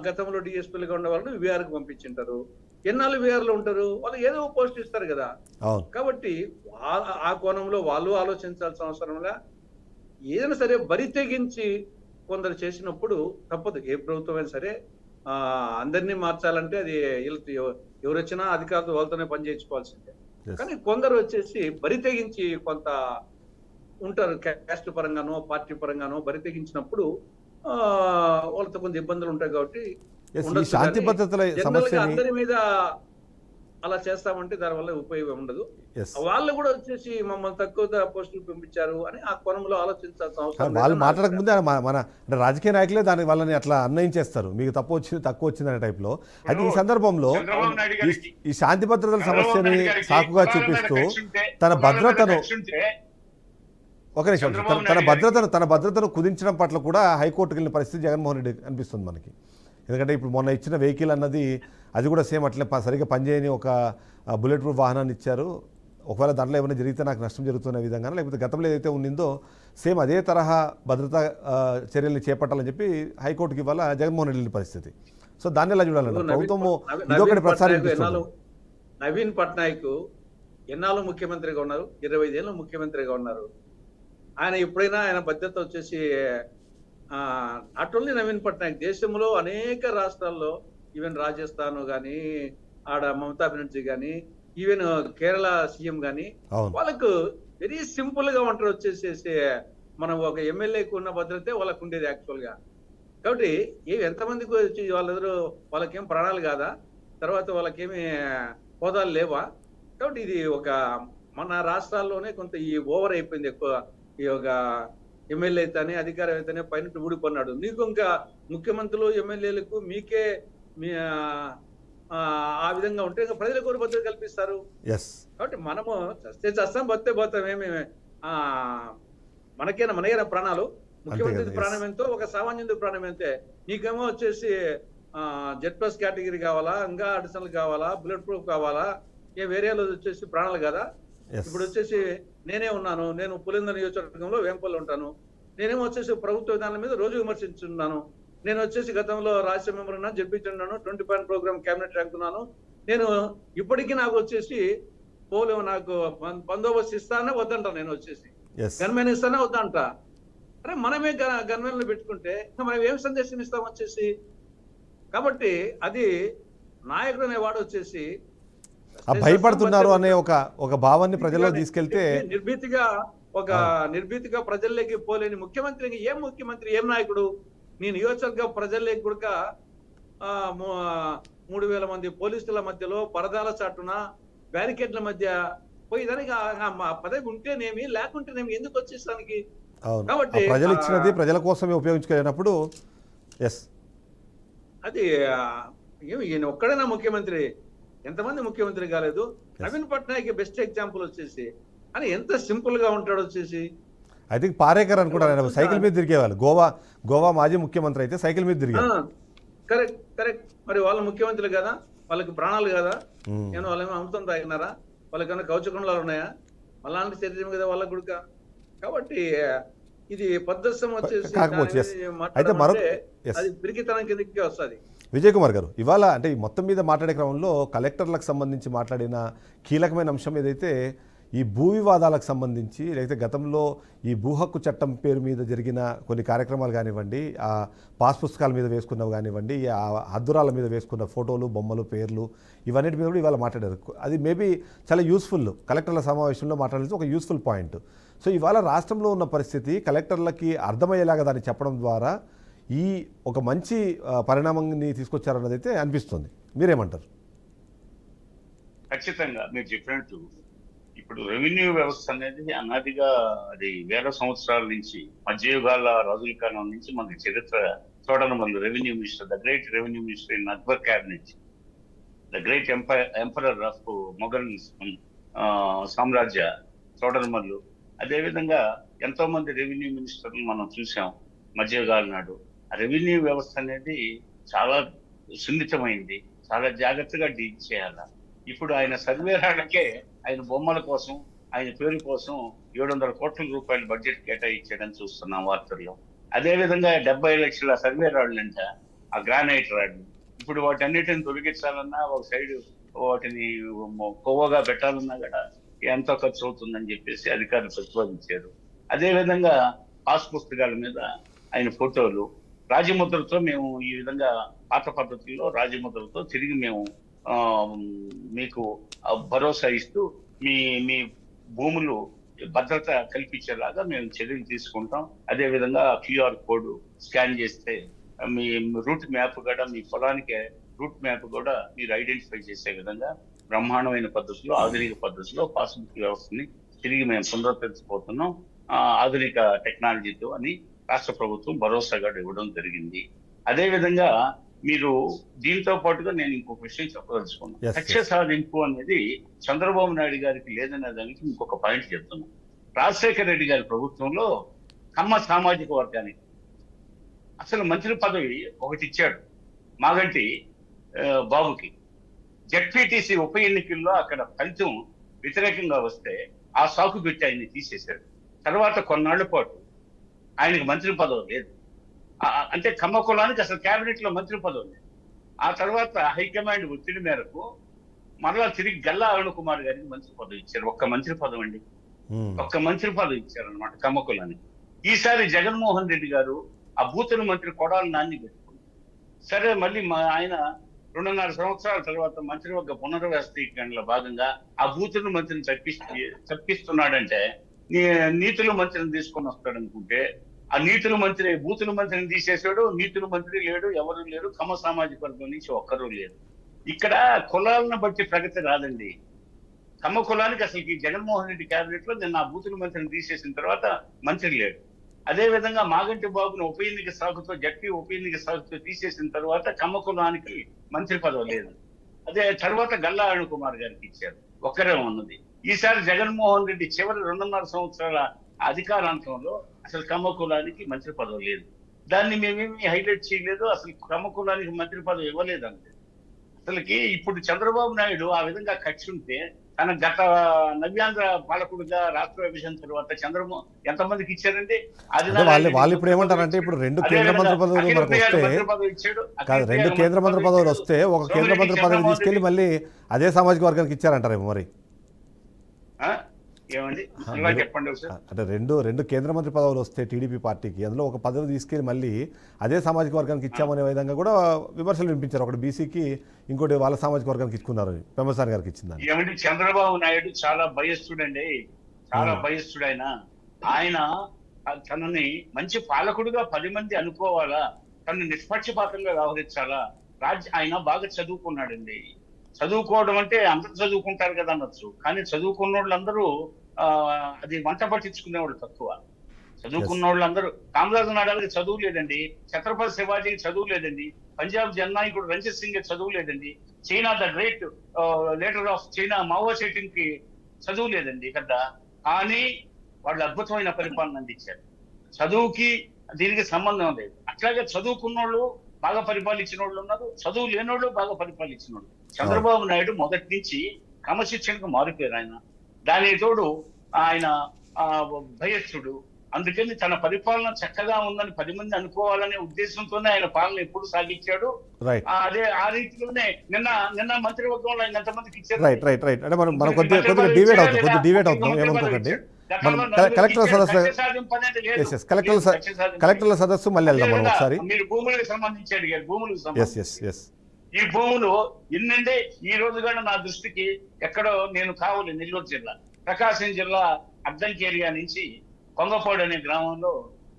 గతంలో డిఎస్పీలుగా ఉన్న వాళ్ళని బీఆర్కి పంపించింటారు. ఎన్నాళ్ళు బీఆర్ లో ఉంటారు, వాళ్ళు ఏదో పోస్ట్ ఇస్తారు కదా. అవును, కాబట్టి ఆ కోణంలో వాళ్ళు ఆలోచించాల్సిన అవసరంలా ఏదైనా సరే బరి తెగించి కొందరు చేసినప్పుడు తప్పదు. ఏ ప్రభుత్వమైనా సరే అందరినీ మార్చాలంటే అది ఎవరు వచ్చినా అధికారులు వాళ్ళతోనే పని చేయించుకోవాల్సిందే. కానీ కొందరు వచ్చేసి బరి తెగించి కొంత ఉంటారు, క్యాస్ట్ పరంగానో పార్టీ పరంగానో బరి తెగించినప్పుడు వాళ్ళతో కొంత ఇబ్బందులు ఉంటాయి. కాబట్టి ఈ శాంతి భద్రతల సమస్యని అందరి మీద అలా చేస్తామంటే దానివల్ల ఉపయోగం ఉండదు. వాళ్ళు కూడా వచ్చేసి మమ్మల్ని తక్కువ పోస్టులు పంపించారు అని ఆ కోణంలో ఆలోచించాల్సిన అవసరం. వాళ్ళు మాట్లాడక ముందే మన అంటే రాజకీయ నాయకులే దాని వాళ్ళని అట్లా అన్వయించేస్తారు, మీకు తక్కువ వచ్చింది అనే టైప్ లో. అయితే ఈ సందర్భంలో ఈ శాంతి భద్రతల సమస్యని సాకుగా చూపిస్తూ తన భద్రతను ఒక నిమిషం తన భద్రతను కుదించడం పట్ల కూడా హైకోర్టుకు వెళ్ళిన పరిస్థితి జగన్మోహన్ రెడ్డి అనిపిస్తుంది మనకి. ఎందుకంటే ఇప్పుడు మొన్న ఇచ్చిన వెహికల్ అన్నది అది కూడా సేమ్ అట్లే సరిగ్గా పనిచేయని ఒక బుల్లెట్ ప్రూఫ్ వాహనాన్ని ఇచ్చారు. ఒకవేళ దాంట్లో ఏమైనా జరిగితే నాకు నష్టం జరుగుతున్న విధంగా, లేకపోతే గతంలో ఏదైతే ఉండిందో సేమ్ అదే తరహా భద్రతా చర్యల్ని చేపట్టాలని చెప్పి హైకోర్టుకి ఇవాళ జగన్మోహన్ రెడ్డి పరిస్థితి. సో దాన్ని ఎలా చూడాలంటే ప్రభుత్వము ఇదొకటి ప్రసారం. నవీన్ పట్నాయక్ ఎన్నాళ్ళు ముఖ్యమంత్రిగా ఉన్నారు, 25 ఏళ్ళు ముఖ్యమంత్రిగా ఉన్నారు. ఆయన ఎప్పుడైనా ఆయన భద్రత వచ్చేసి నాట్ ఓన్లీ నవీన్ పట్నాయక్, దేశంలో అనేక రాష్ట్రాల్లో ఈవెన్ రాజస్థాన్ కానీ ఆడ మమతా బెనర్జీ కానీ ఈవెన్ కేరళ సీఎం కానీ వాళ్ళకు వెరీ సింపుల్ గా ఉంటారు. వచ్చేసేసి మనం ఒక ఎమ్మెల్యేకి ఉన్న భద్రతే వాళ్ళకు ఉండేది యాక్చువల్ గా. కాబట్టి ఎంతమందికి వచ్చి వాళ్ళకేం ప్రాణాలు కాదా, తర్వాత వాళ్ళకేమి హోదాలు లేవా? కాబట్టి ఇది ఒక మన రాష్ట్రాల్లోనే కొంత ఈ ఓవర్ అయిపోయింది. ఎక్కువ ఈ ఒక ఎమ్మెల్యే అయితేనే అధికారం అయితేనే పైన ఊడిపోన్నాడు. నీకు ఇంకా ముఖ్యమంత్రులు ఎమ్మెల్యేలకు మీకే ఆ విధంగా ఉంటే ఇంకా ప్రజలకు ఎవరు భద్రత కల్పిస్తారు? కాబట్టి మనము చస్తాం పోతాం, ఏమి మనకైనా ప్రాణాలు, ముఖ్యమంత్రి ప్రాణం ఎంతో ఒక సామాన్యుడి ప్రాణం ఎంతే. నీకేమో వచ్చేసి Z+ కేటగిరీ కావాలా, ఇంకా అడిషనల్ కావాలా, బుల్లెట్ ప్రూఫ్ కావాలా, వేరే వచ్చేసి ప్రాణాలు కదా. ఇప్పుడు వచ్చేసి నేనే ఉన్నాను, నేను పులింద నియోజకవర్గంలో వేంపల్లి ఉంటాను. నేనేమో వచ్చేసి ప్రభుత్వ విధానం మీద రోజు విమర్శించున్నాను. నేను వచ్చేసి గతంలో రాజ్యసభ మెంబర్ ఉన్నాను, జడ్పించున్నాను, 20 పాయింట్ ప్రోగ్రామ్ క్యాబినెట్ ర్యాంక్ ఉన్నాను. నేను ఇప్పటికీ నాకు వచ్చేసి నాకు బందోబస్తు ఇస్తానే వద్దంట, నేను వచ్చేసి గన్మెన్ ఇస్తానే వద్దంట. అరే మనమే గన్మెన్లు పెట్టుకుంటే మనం ఏం సందేశం ఇస్తాం వచ్చేసి? కాబట్టి అది నాయకుడు అనేవాడు వచ్చేసి భయపడుతున్నారు అనే ఒక భావాన్ని ప్రజల్లో తీసుకెళ్తే నిర్భీతిగా ప్రజల్లోకి పోలేని ముఖ్యమంత్రి ఏం ముఖ్యమంత్రి, ఏం నాయకుడు? నీ నియోజకవర్గ ప్రజల్లోకి కూడా 3000 మంది పోలీసుల మధ్యలో పరదాల చాటున బ్యారికేడ్ల మధ్య పోయేదానికి పదవి ఉంటేనేమి లేకుంటేనేమి ఎందుకు వచ్చేసానికి? కాబట్టి ప్రజలు ఇచ్చినది ప్రజల కోసమే ఉపయోగించుకునేటప్పుడు అది ఈయన ఒక్కడైనా ముఖ్యమంత్రి, ఎంతమంది ముఖ్యమంత్రి కాలేదు. నవీన్ పట్నాయక్ బెస్ట్ ఎగ్జాంపుల్ వచ్చేసి అని ఎంత సింపుల్ గా ఉంటాడు వచ్చేసి. ఐ థింక్ పారేకర్ అనుకుంటారు, సైకిల్ మీద తిరిగేవాళ్ళు. గోవా మాజీ ముఖ్యమంత్రి అయితే సైకిల్ మీద తిరిగారు. కరెక్ట్. మరి వాళ్ళ ముఖ్యమంత్రులు కదా, వాళ్ళకి ప్రాణాలు కదా, నేను వాళ్ళేమో అమృతం తాగినారా, వాళ్ళకన్నా కౌచకుండాలు ఉన్నాయా? అలాంటి శరీరం కదా వాళ్ళ గుడిక. కాబట్టి ఇది పద్ధతి వచ్చేసి అది పిరికితనం కిందకి వస్తుంది. విజయ్ కుమార్ గారు, ఇవాళ అంటే మొత్తం మీద మాట్లాడే క్రమంలో కలెక్టర్లకు సంబంధించి మాట్లాడిన కీలకమైన అంశం ఏదైతే ఈ భూ వివాదాలకు సంబంధించి, లేకపోతే గతంలో ఈ భూ హక్కు చట్టం పేరు మీద జరిగిన కొన్ని కార్యక్రమాలు కానివ్వండి, ఆ పాస్ పుస్తకాల మీద వేసుకున్నవి కానివ్వండి, ఆ హద్దురాల మీద వేసుకున్న ఫోటోలు, బొమ్మలు, పేర్లు, ఇవన్నిటి మీద కూడా ఇవాళ మాట్లాడారు. అది మేబీ చాలా యూస్ఫుల్, కలెక్టర్ల సమావేశంలో మాట్లాడాల్సి ఒక యూస్ఫుల్ పాయింట్. సో ఇవాళ రాష్ట్రంలో ఉన్న పరిస్థితి కలెక్టర్లకి అర్థమయ్యేలాగా దాన్ని చెప్పడం ద్వారా ఈ ఒక మంచి పరిణామాన్ని తీసుకొచ్చారన్నది అయితే అనిపిస్తుంది. మీరేమంటారు? ఖచ్చితంగా మీరు చెప్పినట్టు ఇప్పుడు రెవెన్యూ వ్యవస్థ అనేది అనాదిగా అది వేల సంవత్సరాల నుంచి మధ్యయుగాల రాజుల కాలం నుంచి మనకి చరిత్ర చూడడం వల్ల revenue minister, the great revenue minister in Akbar cabinet, the great emperor of Mughal సామ్రాజ్య చోడరమల్లు. అదేవిధంగా ఎంతో మంది రెవెన్యూ మినిస్టర్లు మనం చూసాం మధ్యయుగాల నాడు. ఆ రెవెన్యూ వ్యవస్థ అనేది చాలా సున్నితమైంది, చాలా జాగ్రత్తగా డీల్ చేయాల. ఇప్పుడు ఆయన సర్వేరాళ్ళకే ఆయన బొమ్మల కోసం, ఆయన పేరు కోసం 700 కోట్ల రూపాయల బడ్జెట్ కేటాయించాడని చూస్తున్నాం వార్తల్లో. అదేవిధంగా 70 లక్షల సర్వే రాళ్ళంట, ఆ గ్రానైట్ రాళ్ళు. ఇప్పుడు వాటన్నిటిని తొలగించాలన్నా, ఒక సైడ్ వాటిని కొవ్వగా పెట్టాలన్నా కూడా ఎంతో ఖర్చు అవుతుందని చెప్పేసి అధికారులు ప్రతిపాదించారు. అదేవిధంగా పాస్ పుస్తకాల మీద ఆయన ఫోటోలు రాజముద్రతో మేము ఈ విధంగా పాత పద్ధతుల్లో రాజముద్రతో తిరిగి మేము మీకు భరోసా ఇస్తూ మీ భూములు భద్రత కల్పించేలాగా మేము చర్యలు తీసుకుంటాం. అదేవిధంగా QR కోడ్ స్కాన్ చేస్తే మీ రూట్ మ్యాప్ కూడా, మీ పొలానికి రూట్ మ్యాప్ కూడా మీరు ఐడెంటిఫై చేసే విధంగా బ్రహ్మాండమైన పద్ధతిలో, ఆధునిక పద్ధతిలో పాస్బుక్ వ్యవస్థని తిరిగి మేము పునరుద్ధరించబోతున్నాం ఆధునిక టెక్నాలజీతో అని రాష్ట్ర ప్రభుత్వం భరోసాగా ఇవ్వడం జరిగింది. అదేవిధంగా మీరు దీంతో పాటుగా నేను ఇంకొక విషయం చెప్పదలుచుకున్నాను. లక్ష్య సాధింపు అనేది చంద్రబాబు నాయుడు గారికి లేదనే దానికి ఇంకొక పాయింట్ చెప్తున్నాను. రాజశేఖర రెడ్డి గారి ప్రభుత్వంలో కమ్మ సామాజిక వర్గానికి అసలు మంత్రి పదవి ఒకటి ఇచ్చాడు మాగంటి బాబుకి. జెడ్పీటీసీ ఉప ఎన్నికల్లో అక్కడ ఫలితం వ్యతిరేకంగా వస్తే ఆ సాకు పెట్టి ఆయన్ని తీసేశాడు. తర్వాత కొన్నాళ్ల పాటు ఆయనకు మంత్రి పదవి లేదు. అంటే కమ్మ కులానికి అసలు కేబినెట్ లో మంత్రి పదవి లేదు. ఆ తర్వాత హైకమాండ్ ఒత్తిడి మేరకు మరలా తిరిగి గల్లా అరుణ్ కుమార్ గారికి మంత్రి పదవి ఇచ్చారు. ఒక్క మంత్రి పదవి అండి, ఒక్క మంత్రి పదవి ఇచ్చారు అనమాట కమ్మ కులానికి. ఈసారి జగన్మోహన్ రెడ్డి గారు ఆ బూతుల మంత్రి కొడాలి నాన్ని పెట్టుకున్నారు. సరే, మళ్ళీ ఆయన 2.5 సంవత్సరాల తర్వాత మంత్రివర్గ పునర్వ్యవస్థీకరణలో భాగంగా ఆ బూతుల మంత్రిని తప్పిస్తున్నాడంటే నీతుల మంత్రిని తీసుకొని వస్తాడు అనుకుంటే, ఆ నీతుల మంత్రి బూతుల మంత్రిని తీసేసాడు. నీతుల మంత్రి లేడు, ఎవరు లేరు, కమ్మ సామాజిక వర్గం నుంచి ఒక్కరూ లేరు. ఇక్కడ కులాలను బట్టి ప్రగతి రాదండి. కమ్మ కులానికి అసలు జగన్మోహన్ రెడ్డి కేబినెట్ లో నిన్న ఆ బూతుల మంత్రిని తీసేసిన తర్వాత మంత్రి లేడు. అదే విధంగా మాగంటి బాబును ఉప ఎన్నిక సాగుతో, జడ్పీ ఉప ఎన్నిక సాగుతో తీసేసిన తర్వాత కమ్మ కులానికి మంత్రి పదవి లేదు. అదే తర్వాత గల్లా అరుణ్ కుమార్ గారికి ఇచ్చారు, ఒక్కరే ఉన్నది. ఈసారి జగన్మోహన్ రెడ్డి చివరి 2.5 సంవత్సరాల అధికారాంతంలో అసలు కమ్మ కులానికి మంత్రి పదవి లేదు. దాన్ని మేమేమి హైలైట్ చేయలేదు, అసలు కమ్మ కులానికి మంత్రి పదవి ఇవ్వలేదు అంతే. అసలుకి ఇప్పుడు చంద్రబాబు నాయుడు ఆ విధంగా కక్షి ఉంటే తన గత నవ్యాంధ్ర పాలకుడిగా రాష్ట్ర విభజన తర్వాత చంద్రబాబు ఎంతమందికి ఇచ్చారండి? వాళ్ళు ఇప్పుడు ఏమంటారంటే, ఇప్పుడు 2 కేంద్ర మంత్రి పదవులు మనకు వస్తే కాదు, 2 కేంద్ర మంత్రి పదవులు వస్తే ఒక కేంద్ర మంత్రి పదవి తీసుకెళ్లి మళ్ళీ అదే సామాజిక వర్గానికి ఇచ్చారంటారేమో మరి. ఏమండి చెప్పండి సార్. అంటే రెండు కేంద్ర మంత్రి పదవులు వస్తే టీడీపీ పార్టీకి, అందులో ఒక పదవి తీసుకెళ్లి మళ్ళీ అదే సామాజిక వర్గానికి ఇచ్చామనే విధంగా కూడా విమర్శలు వినిపించారు. ఒకటి బీసీకి, ఇంకోటి వాళ్ళ సామాజిక వర్గానికి ఇచ్చుకున్నారు, పెమ్మసాని గారికి ఇచ్చిందని. ఏమండి, చంద్రబాబు నాయుడు చాలా భయస్తుడండి, చాలా భయస్తుడు. ఆయన తనని మంచి పాలకుడుగా 10 మంది అనుకోవాలా, తనని నిష్పక్షపాతంగా వ్యవహరించాలా. ఆయన బాగా చదువుకున్నాడండి. చదువుకోవడం అంటే అందరూ చదువుకుంటారు కదా అనొచ్చు, కానీ చదువుకున్న వాళ్ళందరూ అది వంట పట్టించుకునే వాళ్ళు తక్కువ. చదువుకున్న వాళ్ళందరూ, కామరాజు నాయుడుకి చదువు లేదండి, ఛత్రపతి శివాజీకి చదువు లేదండి, పంజాబ్ జననాయకుడు రంజిత్ సింగ్ చదువు లేదండి, China the great leader of China Mao setting కి చదువు లేదండి కదా. కానీ వాళ్ళు అద్భుతమైన పరిపాలన అందించారు. చదువుకి దీనికి సంబంధం లేదు. అట్లాగే చదువుకున్న వాళ్ళు బాగా పరిపాలించిన వాళ్ళు ఉన్నారు, చదువు లేనోళ్ళు బాగా పరిపాలించిన వాళ్ళు. చంద్రబాబు నాయుడు మొదటి నుంచి క్రమశిక్షణకు మారిపోయారు ఆయన. దానికి తోడు ఆయన భయస్థుడు. అందుకని తన పరిపాలన చక్కగా ఉందని 10 మంది అనుకోవాలనే ఉద్దేశంతోనే ఆయన పాలన ఎప్పుడు సాగించాడు. అదే ఆ రీతిలోనే నిన్న మంత్రివర్గంలో ఆయన ఎంతమందికి ఇచ్చారు. అంటే మనం కొద్దిగా డివేట్ అవుతాం ఏమనుకోకండి. కలెక్టర్ల సదస్సు మళ్ళీ వెళ్దాం మనం ఒకసారి. మీరు భూములకు సంబంధించి అడిగారు, భూములకు సంబంధించి ఈ భూములు ఎన్నంటే ఈ రోజు కూడా నా దృష్టికి ఎక్కడో నేను కావాలి నెల్లూరు జిల్లా, ప్రకాశం జిల్లా అద్దంకి ఏరియా నుంచి కొంగపాడు అనే గ్రామంలో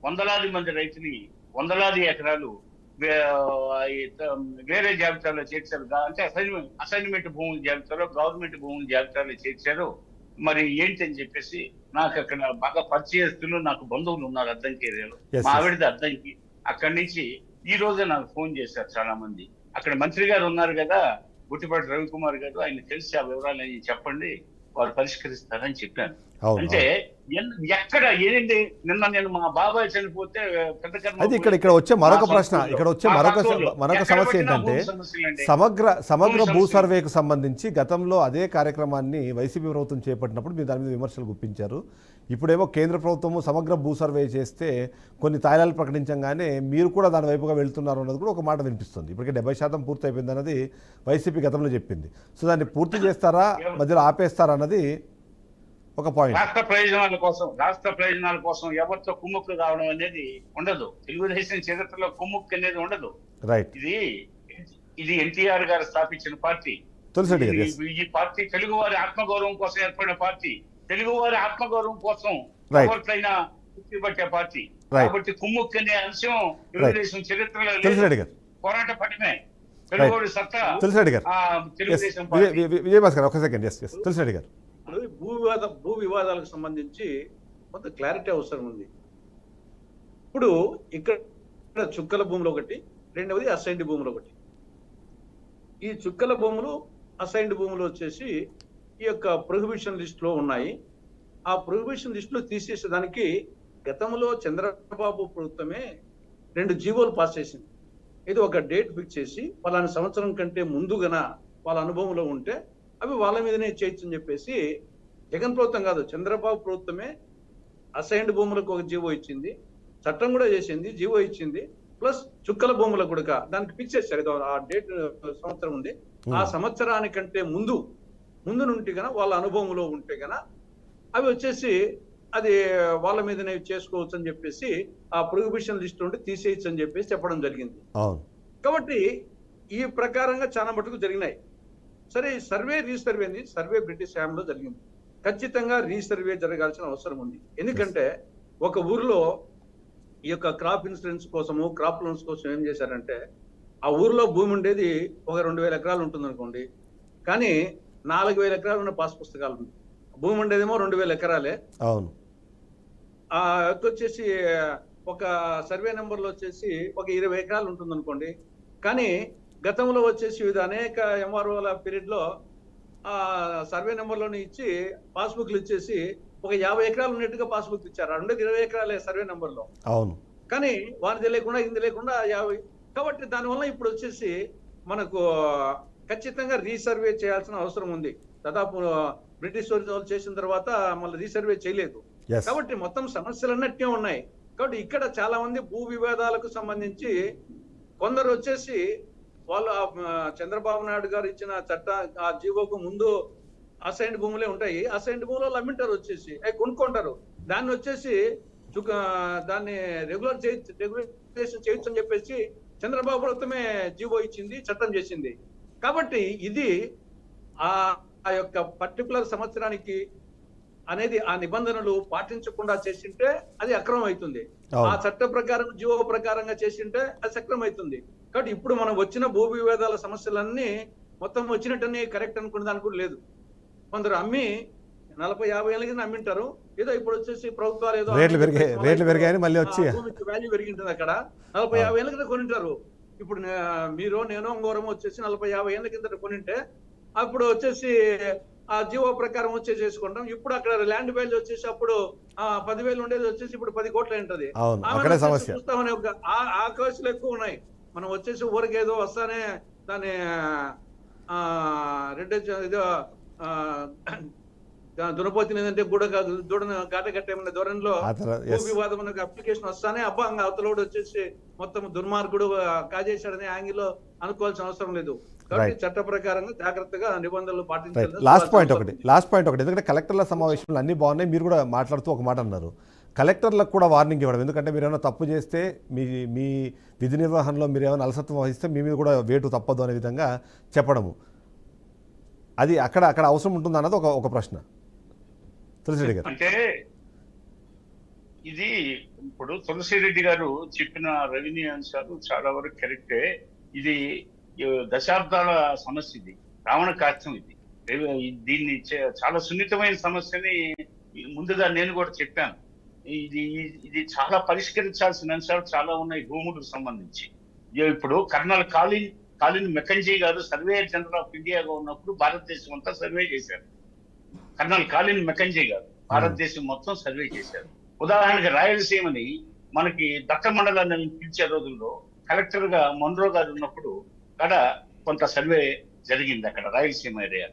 వందలాది మంది రైతుని 100 ఎకరాలు వేరే జాబితాలో చేర్చారు. అంటే అసైన్మెంట్ భూముల జాబితాలో, గవర్నమెంట్ భూముల జాబితాలో చేర్చారు. మరి ఏంటి అని చెప్పేసి నాకు అక్కడ బాగా పరిచయస్తులు, నాకు బంధువులు ఉన్నారు అద్దంకి ఏరియాలో. Yes, మా yes. ఆవిడది అద్దంకి. అక్కడి నుంచి ఈ రోజే నాకు ఫోన్ చేశారు చాలా మంది. అక్కడ మంత్రి గారు ఉన్నారు కదా, గుట్టిపాటి రవికుమార్ గారు, ఆయన తెలిసి ఆ వివరాలు అని చెప్పండి, వారు పరిష్కరిస్తారని చెప్పాను. అవును, అంటే ఎక్కడ ఏంటి, నిన్న నేను మా బాబాయ్ చనిపోతే పెద్ద అయితే ఇక్కడ వచ్చే మరొక ప్రశ్న, ఇక్కడ వచ్చే మరొక సమస్య ఏంటంటే సమగ్ర భూ సర్వేకు సంబంధించి గతంలో అదే కార్యక్రమాన్ని వైసీపీ ప్రభుత్వం చేపట్టినప్పుడు మీరు దాని మీద విమర్శలు గుప్పించారు. ఇప్పుడేమో కేంద్ర ప్రభుత్వము సమగ్ర భూ సర్వే చేస్తే కొన్ని తాయిలాలు ప్రకటించగానే మీరు కూడా దాని వైపుగా వెళ్తున్నారు అన్నది కూడా ఒక మాట వినిపిస్తుంది. ఇప్పటికే 70% పూర్తి అయిపోయింది అన్నది వైసీపీ గతంలో చెప్పింది. సో దాన్ని పూర్తి చేస్తారా, మధ్యలో ఆపేస్తారా అన్నది ఒక పాయింట్. రాష్ట్ర ప్రయోజనాల కోసం ఎవరితో కుమ్ముక్కు కావడం అనేది ఉండదు. తెలుగుదేశం చరిత్రలో కుమ్ముక్కు అనేది ఉండదు. రైట్. ఇది ఎన్టీఆర్ గారు స్థాపించిన పార్టీ. ఈ పార్టీ తెలుగువారి ఆత్మగౌరవం కోసం ఏర్పడిన పార్టీ. తెలుగువారి ఆత్మగౌరవం కోసం ఎవరికైనా పట్టే పార్టీ. కాబట్టి కుమ్ముక్కు అనే అంశం తెలుగుదేశం చరిత్రలో పోరాట పట్టమే. తెలుగువారి సత్తా తెలుగుదేశం పార్టీ. విజయభాస్కర్ ఒక సెకండ్. తులసిరెడ్డి గారు, భూ వివాదాలకు సంబంధించి కొంత క్లారిటీ అవసరం ఉంది. ఇప్పుడు ఇక్కడ చుక్కల భూములు ఒకటి, రెండవది అసైన్డ్ భూములు ఒకటి. ఈ చుక్కల భూములు, అసైన్డ్ భూములు వచ్చేసి ఈ యొక్క ప్రొహిబిషన్ లిస్ట్ లో ఉన్నాయి. ఆ ప్రొహిబిషన్ లిస్ట్ లో తీసేసేదానికి గతంలో చంద్రబాబు ప్రభుత్వమే 2 జీవోలు పాస్ చేసింది. ఇది ఒక డేట్ ఫిక్స్ చేసి పలానా సంవత్సరం కంటే ముందుగాన వాళ్ళ అనుభవంలో ఉంటే అవి వాళ్ళ మీదనే చేయొచ్చు అని చెప్పేసి జగన్ ప్రభుత్వం కాదు, చంద్రబాబు ప్రభుత్వమే అసైన్డ్ భూములకు ఒక జీవో ఇచ్చింది, చట్టం కూడా చేసింది, జీవో ఇచ్చింది. ప్లస్ చుక్కల భూములకు కూడా దానికి ఫిక్స్ చేశారు. ఆ డేట్ సంవత్సరం ఉంది. ఆ సంవత్సరానికంటే ముందు నుండి గన వాళ్ళ అనుభవంలో ఉంటే గన అవి వచ్చేసి అది వాళ్ళ మీదనే చేసుకోవచ్చు అని చెప్పేసి ఆ ప్రొహిబిషన్ లిస్ట్ నుండి తీసేయచ్చు అని చెప్పేసి చెప్పడం జరిగింది. కాబట్టి ఈ ప్రకారంగా చాలా మటుకు జరిగినాయి. సరే, సర్వే రీసర్వే సర్వే బ్రిటిష్ హయాంలో జరిగింది. ఖచ్చితంగా రీసర్వే జరగాల్సిన అవసరం ఉంది. ఎందుకంటే ఒక ఊర్లో ఈ యొక్క క్రాప్ ఇన్సూరెన్స్ కోసము, క్రాప్ లోన్స్ కోసం ఏం చేశారంటే, ఆ ఊర్లో భూమి ఉండేది ఒక 2000 ఎకరాలు ఉంటుంది అనుకోండి, కానీ 4000 ఎకరాలు ఉన్న పాస్ పుస్తకాలు ఉంది. భూమి ఉండేదేమో 2000 ఎకరాలే. అవును. వచ్చేసి ఒక సర్వే నెంబర్లో వచ్చేసి ఒక 20 ఎకరాలు ఉంటుంది అనుకోండి, కానీ గతంలో వచ్చేసి ఇది అనేక ఎంఆర్ఓల పీరియడ్ లో ఆ సర్వే నెంబర్లోని ఇచ్చి పాస్బుక్లు ఇచ్చేసి ఒక 50 ఎకరాలు ఉన్నట్టుగా పాస్బుక్ ఇచ్చారు. 20 ఎకరాలే సర్వే నెంబర్ లో. అవును. కానీ వారిది లేకుండా ఇంది లేకుండా 50. కాబట్టి దానివల్ల ఇప్పుడు వచ్చేసి మనకు ఖచ్చితంగా రీసర్వే చేయాల్సిన అవసరం ఉంది. దాదాపు బ్రిటిష్ వాళ్ళు చేసిన తర్వాత మళ్ళీ రీసర్వే చేయలేదు. కాబట్టి మొత్తం సమస్యలన్నట్టే ఉన్నాయి. కాబట్టి ఇక్కడ చాలా మంది భూ వివాదాలకు సంబంధించి కొందరు వచ్చేసి వాళ్ళు చంద్రబాబు నాయుడు గారు ఇచ్చిన ఆ జీవోకు ముందు అసైన్డ్ భూములే ఉంటాయి. అసైన్డ్ భూములు అమ్మింటారు, వచ్చేసి అవి కొనుక్కుంటారు. దాన్ని వచ్చేసి దాన్ని రెగ్యులేషన్ చేయొచ్చు అని చెప్పేసి చంద్రబాబు ప్రభుత్వమే జీవో ఇచ్చింది, చట్టం చేసింది. కాబట్టి ఇది ఆ యొక్క పర్టికులర్ సంవత్సరానికి అనేది ఆ నిబంధనలు పాటించకుండా చేసింటే అది అక్రమం అవుతుంది. ఆ చట్ట ప్రకారం జీవో ప్రకారంగా చేసింటే అది సక్రమం అవుతుంది. కాబట్టి ఇప్పుడు మనం వచ్చిన భూ వివాదాల సమస్యలన్నీ మొత్తం వచ్చినట్టని కరెక్ట్ అనుకునే దానికి కూడా లేదు. కొందరు అమ్మి 40-50 ఏళ్ళ కింద అమ్మింటారు. ఏదో ఇప్పుడు వచ్చేసి ప్రభుత్వాలు ఏదో వాల్యూ పెరిగింటుంది. అక్కడ 40-50 ఏళ్ళ కింద కొనింటారు. ఇప్పుడు మీరు నేను ఇంకోరము వచ్చేసి 40-50 ఏళ్ళ కింద కొనింటే అప్పుడు వచ్చేసి ఆ జీవో ప్రకారం వచ్చేసి చేసుకుంటాం. ఇప్పుడు అక్కడ ల్యాండ్ వాల్యూ వచ్చేసి అప్పుడు 10,000 ఉండేది వచ్చేసి ఇప్పుడు 10 కోట్లు ఉంటుంది. చూస్తామని ఒక ఆకాశాలు ఎక్కువ ఉన్నాయి. మనం వచ్చేసి ఊరికి ఏదో వస్తానే దాన్ని రెడ్డి ఏదో దునపోతుంది ఏదంటే దూడను గాట కట్టేమన్న ధోరణిలో వివాదం అప్లికేషన్ వస్తానే అబ్బా అవతలోడు వచ్చేసి మొత్తం దుర్మార్గుడు కాజేశాడనే యాంగిల్లో అనుకోవాల్సిన అవసరం లేదు. కాబట్టి చట్ట ప్రకారంగా జాగ్రత్తగా నిబంధనలు పాటించాలి. లాస్ట్ పాయింట్ ఒకటి ఎందుకంటే కలెక్టర్ల సమావేశంలో అన్ని బాగున్నాయి. మీరు కూడా మాట్లాడుతూ ఒక మాట అన్నారు, కలెక్టర్లకు కూడా వార్నింగ్ ఇవ్వడం. ఎందుకంటే మీరు ఏమైనా తప్పు చేస్తే మీ విధి నిర్వహణలో మీరు ఏమైనా అలసత్వం వహిస్తే మీ మీద కూడా వేటు తప్పదు అనే విధంగా చెప్పడము, అది అక్కడ అవసరం ఉంటుంది అన్నది ఒక ప్రశ్న. తులసిరెడ్డి గారు, అంటే ఇది ఇప్పుడు తులసిరెడ్డి గారు చెప్పిన రెవెన్యూ అంశాలు చాలా వరకు కరెక్టే. ఇది దశాబ్దాల సమస్య, ఇది రావణ కార్యం. ఇది దీన్ని చాలా సున్నితమైన సమస్యని ముందుగా నేను కూడా చెప్పాను. ఇది ఇది చాలా పరిష్కరించాల్సిన అంశాలు చాలా ఉన్నాయి భూములకు సంబంధించి. ఇప్పుడు కాలిన్ మెకంజీ గారు సర్వేయర్ జనరల్ ఆఫ్ ఇండియాగా ఉన్నప్పుడు భారతదేశం అంతా సర్వే చేశారు. కర్నల్ కాలిన్ మెకంజీ గారు భారతదేశం మొత్తం సర్వే చేశారు. ఉదాహరణకి రాయలసీమని మనకి దట్ట మండలాన్ని పిలిచే రోజుల్లో కలెక్టర్ గా మన్రో గారు ఉన్నప్పుడు అక్కడ కొంత సర్వే జరిగింది అక్కడ రాయలసీమ ఏరియా.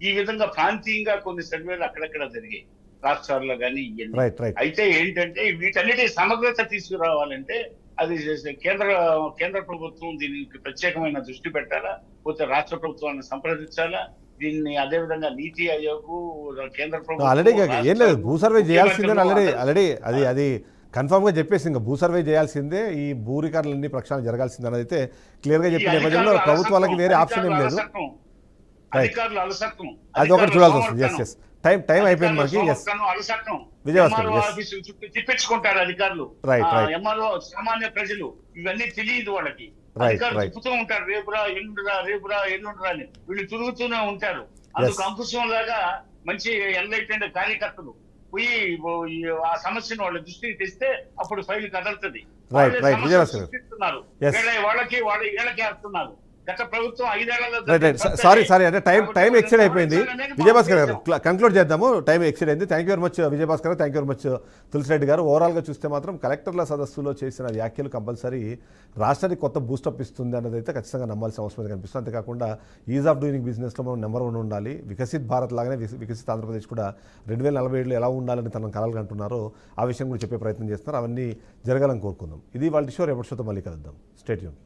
ఈ విధంగా ప్రాంతీయంగా కొన్ని సర్వేలు అక్కడక్కడ జరిగాయి రాష్ట్రాల్లో కానీ ఇవన్నీ. అయితే ఏంటంటే వీటన్నిటి సమగ్రత తీసుకురావాలంటే అది కేంద్ర ప్రభుత్వం దీనికి ప్రత్యేకమైన దృష్టి పెట్టాలా, పోతే రాష్ట్ర ప్రభుత్వాన్ని సంప్రదించాలా. దీన్ని అదే విధంగా నీతి ఆయోగ్ కేంద్ర ఆల్రెడీ ఏం లేదు, ప్రభుత్వం భూ సర్వే చేయాల్సిందే ఆల్రెడీ అది కన్ఫామ్ గా చెప్పేసి ఇంకా భూ సర్వే చేయాల్సిందే, ఈ భూ రికార్డులన్నీ ప్రక్షాళన జరగాల్సిందే అనేది అయితే క్లియర్ గా చెప్పిన నేపథ్యంలో ప్రభుత్వాలకి వేరే ఆప్షన్ ఏం లేదు. అధికారుల అలసత్వం అది ఒకటి చూడాల్సి వస్తుంది. ఎస్ టైం అయిపోయింది మనకి. ఎస్ అలసత్వం విజయభాస్కర్ ఆఫీసు చుట్టూ తిప్పించుకుంటారు అధికారులు. రైట్ ఎంఆర్ఓ సామాన్య ప్రజలు ఇవన్నీ తెలియదు వాళ్ళకి. రైట్ అధికారులు తిప్పుతూ ఉంటారు, రేపురా ఎల్లుండిరా అని వీళ్ళు తిరుగుతూనే ఉంటారు. అందుకు అంకుశం లాగా మంచి ఎన్లైటెండ్ కార్యకర్తలు పోయి ఆ సమస్యను వాళ్ళ దృష్టికి తెస్తే అప్పుడు ఫైల్ కదలుతుంది. వాళ్ళకి వేస్తున్నారు. గత ప్రభుత్వం 5 ఏళ్లలో సారీ అంటే టైం ఎక్సైడ్ అయిపోయింది. విజయభాస్కర్ గారు కంక్లూడ్ చేద్దాము, టైం ఎక్సైడ్ అయింది. Thank you very much Vijayabhaskar garu, thank you very much Tulasireddy garu. ఓవరాల్గా చూస్తే మాత్రం కలెక్టర్ల సదస్సులో చేసిన వ్యాఖ్యలు కంపల్సరీ రాష్ట్రానికి కొత్త బూస్టప్ ఇస్తుంది అన్నది అయితే ఖచ్చితంగా నమ్మాల్సిన అవసరం అయితే కనిపిస్తుంది. అంతేకాకుండా ఈజ్ ఆఫ్ డూయింగ్ బిజినెస్లో మనం నెంబర్ 1 ఉండాలి, వికసిత్ భారత్ లాగానే వికసిత్ ఆంధ్రప్రదేశ్ కూడా 2047లో ఎలా ఉండాలని తన కలలు అంటున్నారో ఆ విషయం కూడా చెప్పే ప్రయత్నం చేస్తున్నారు. అవన్నీ జరగాలని కోరుకుందాం. ఇది వాళ్ళ షో, రేపటి షోతో మళ్ళీ కలుద్దాం. Stay tune.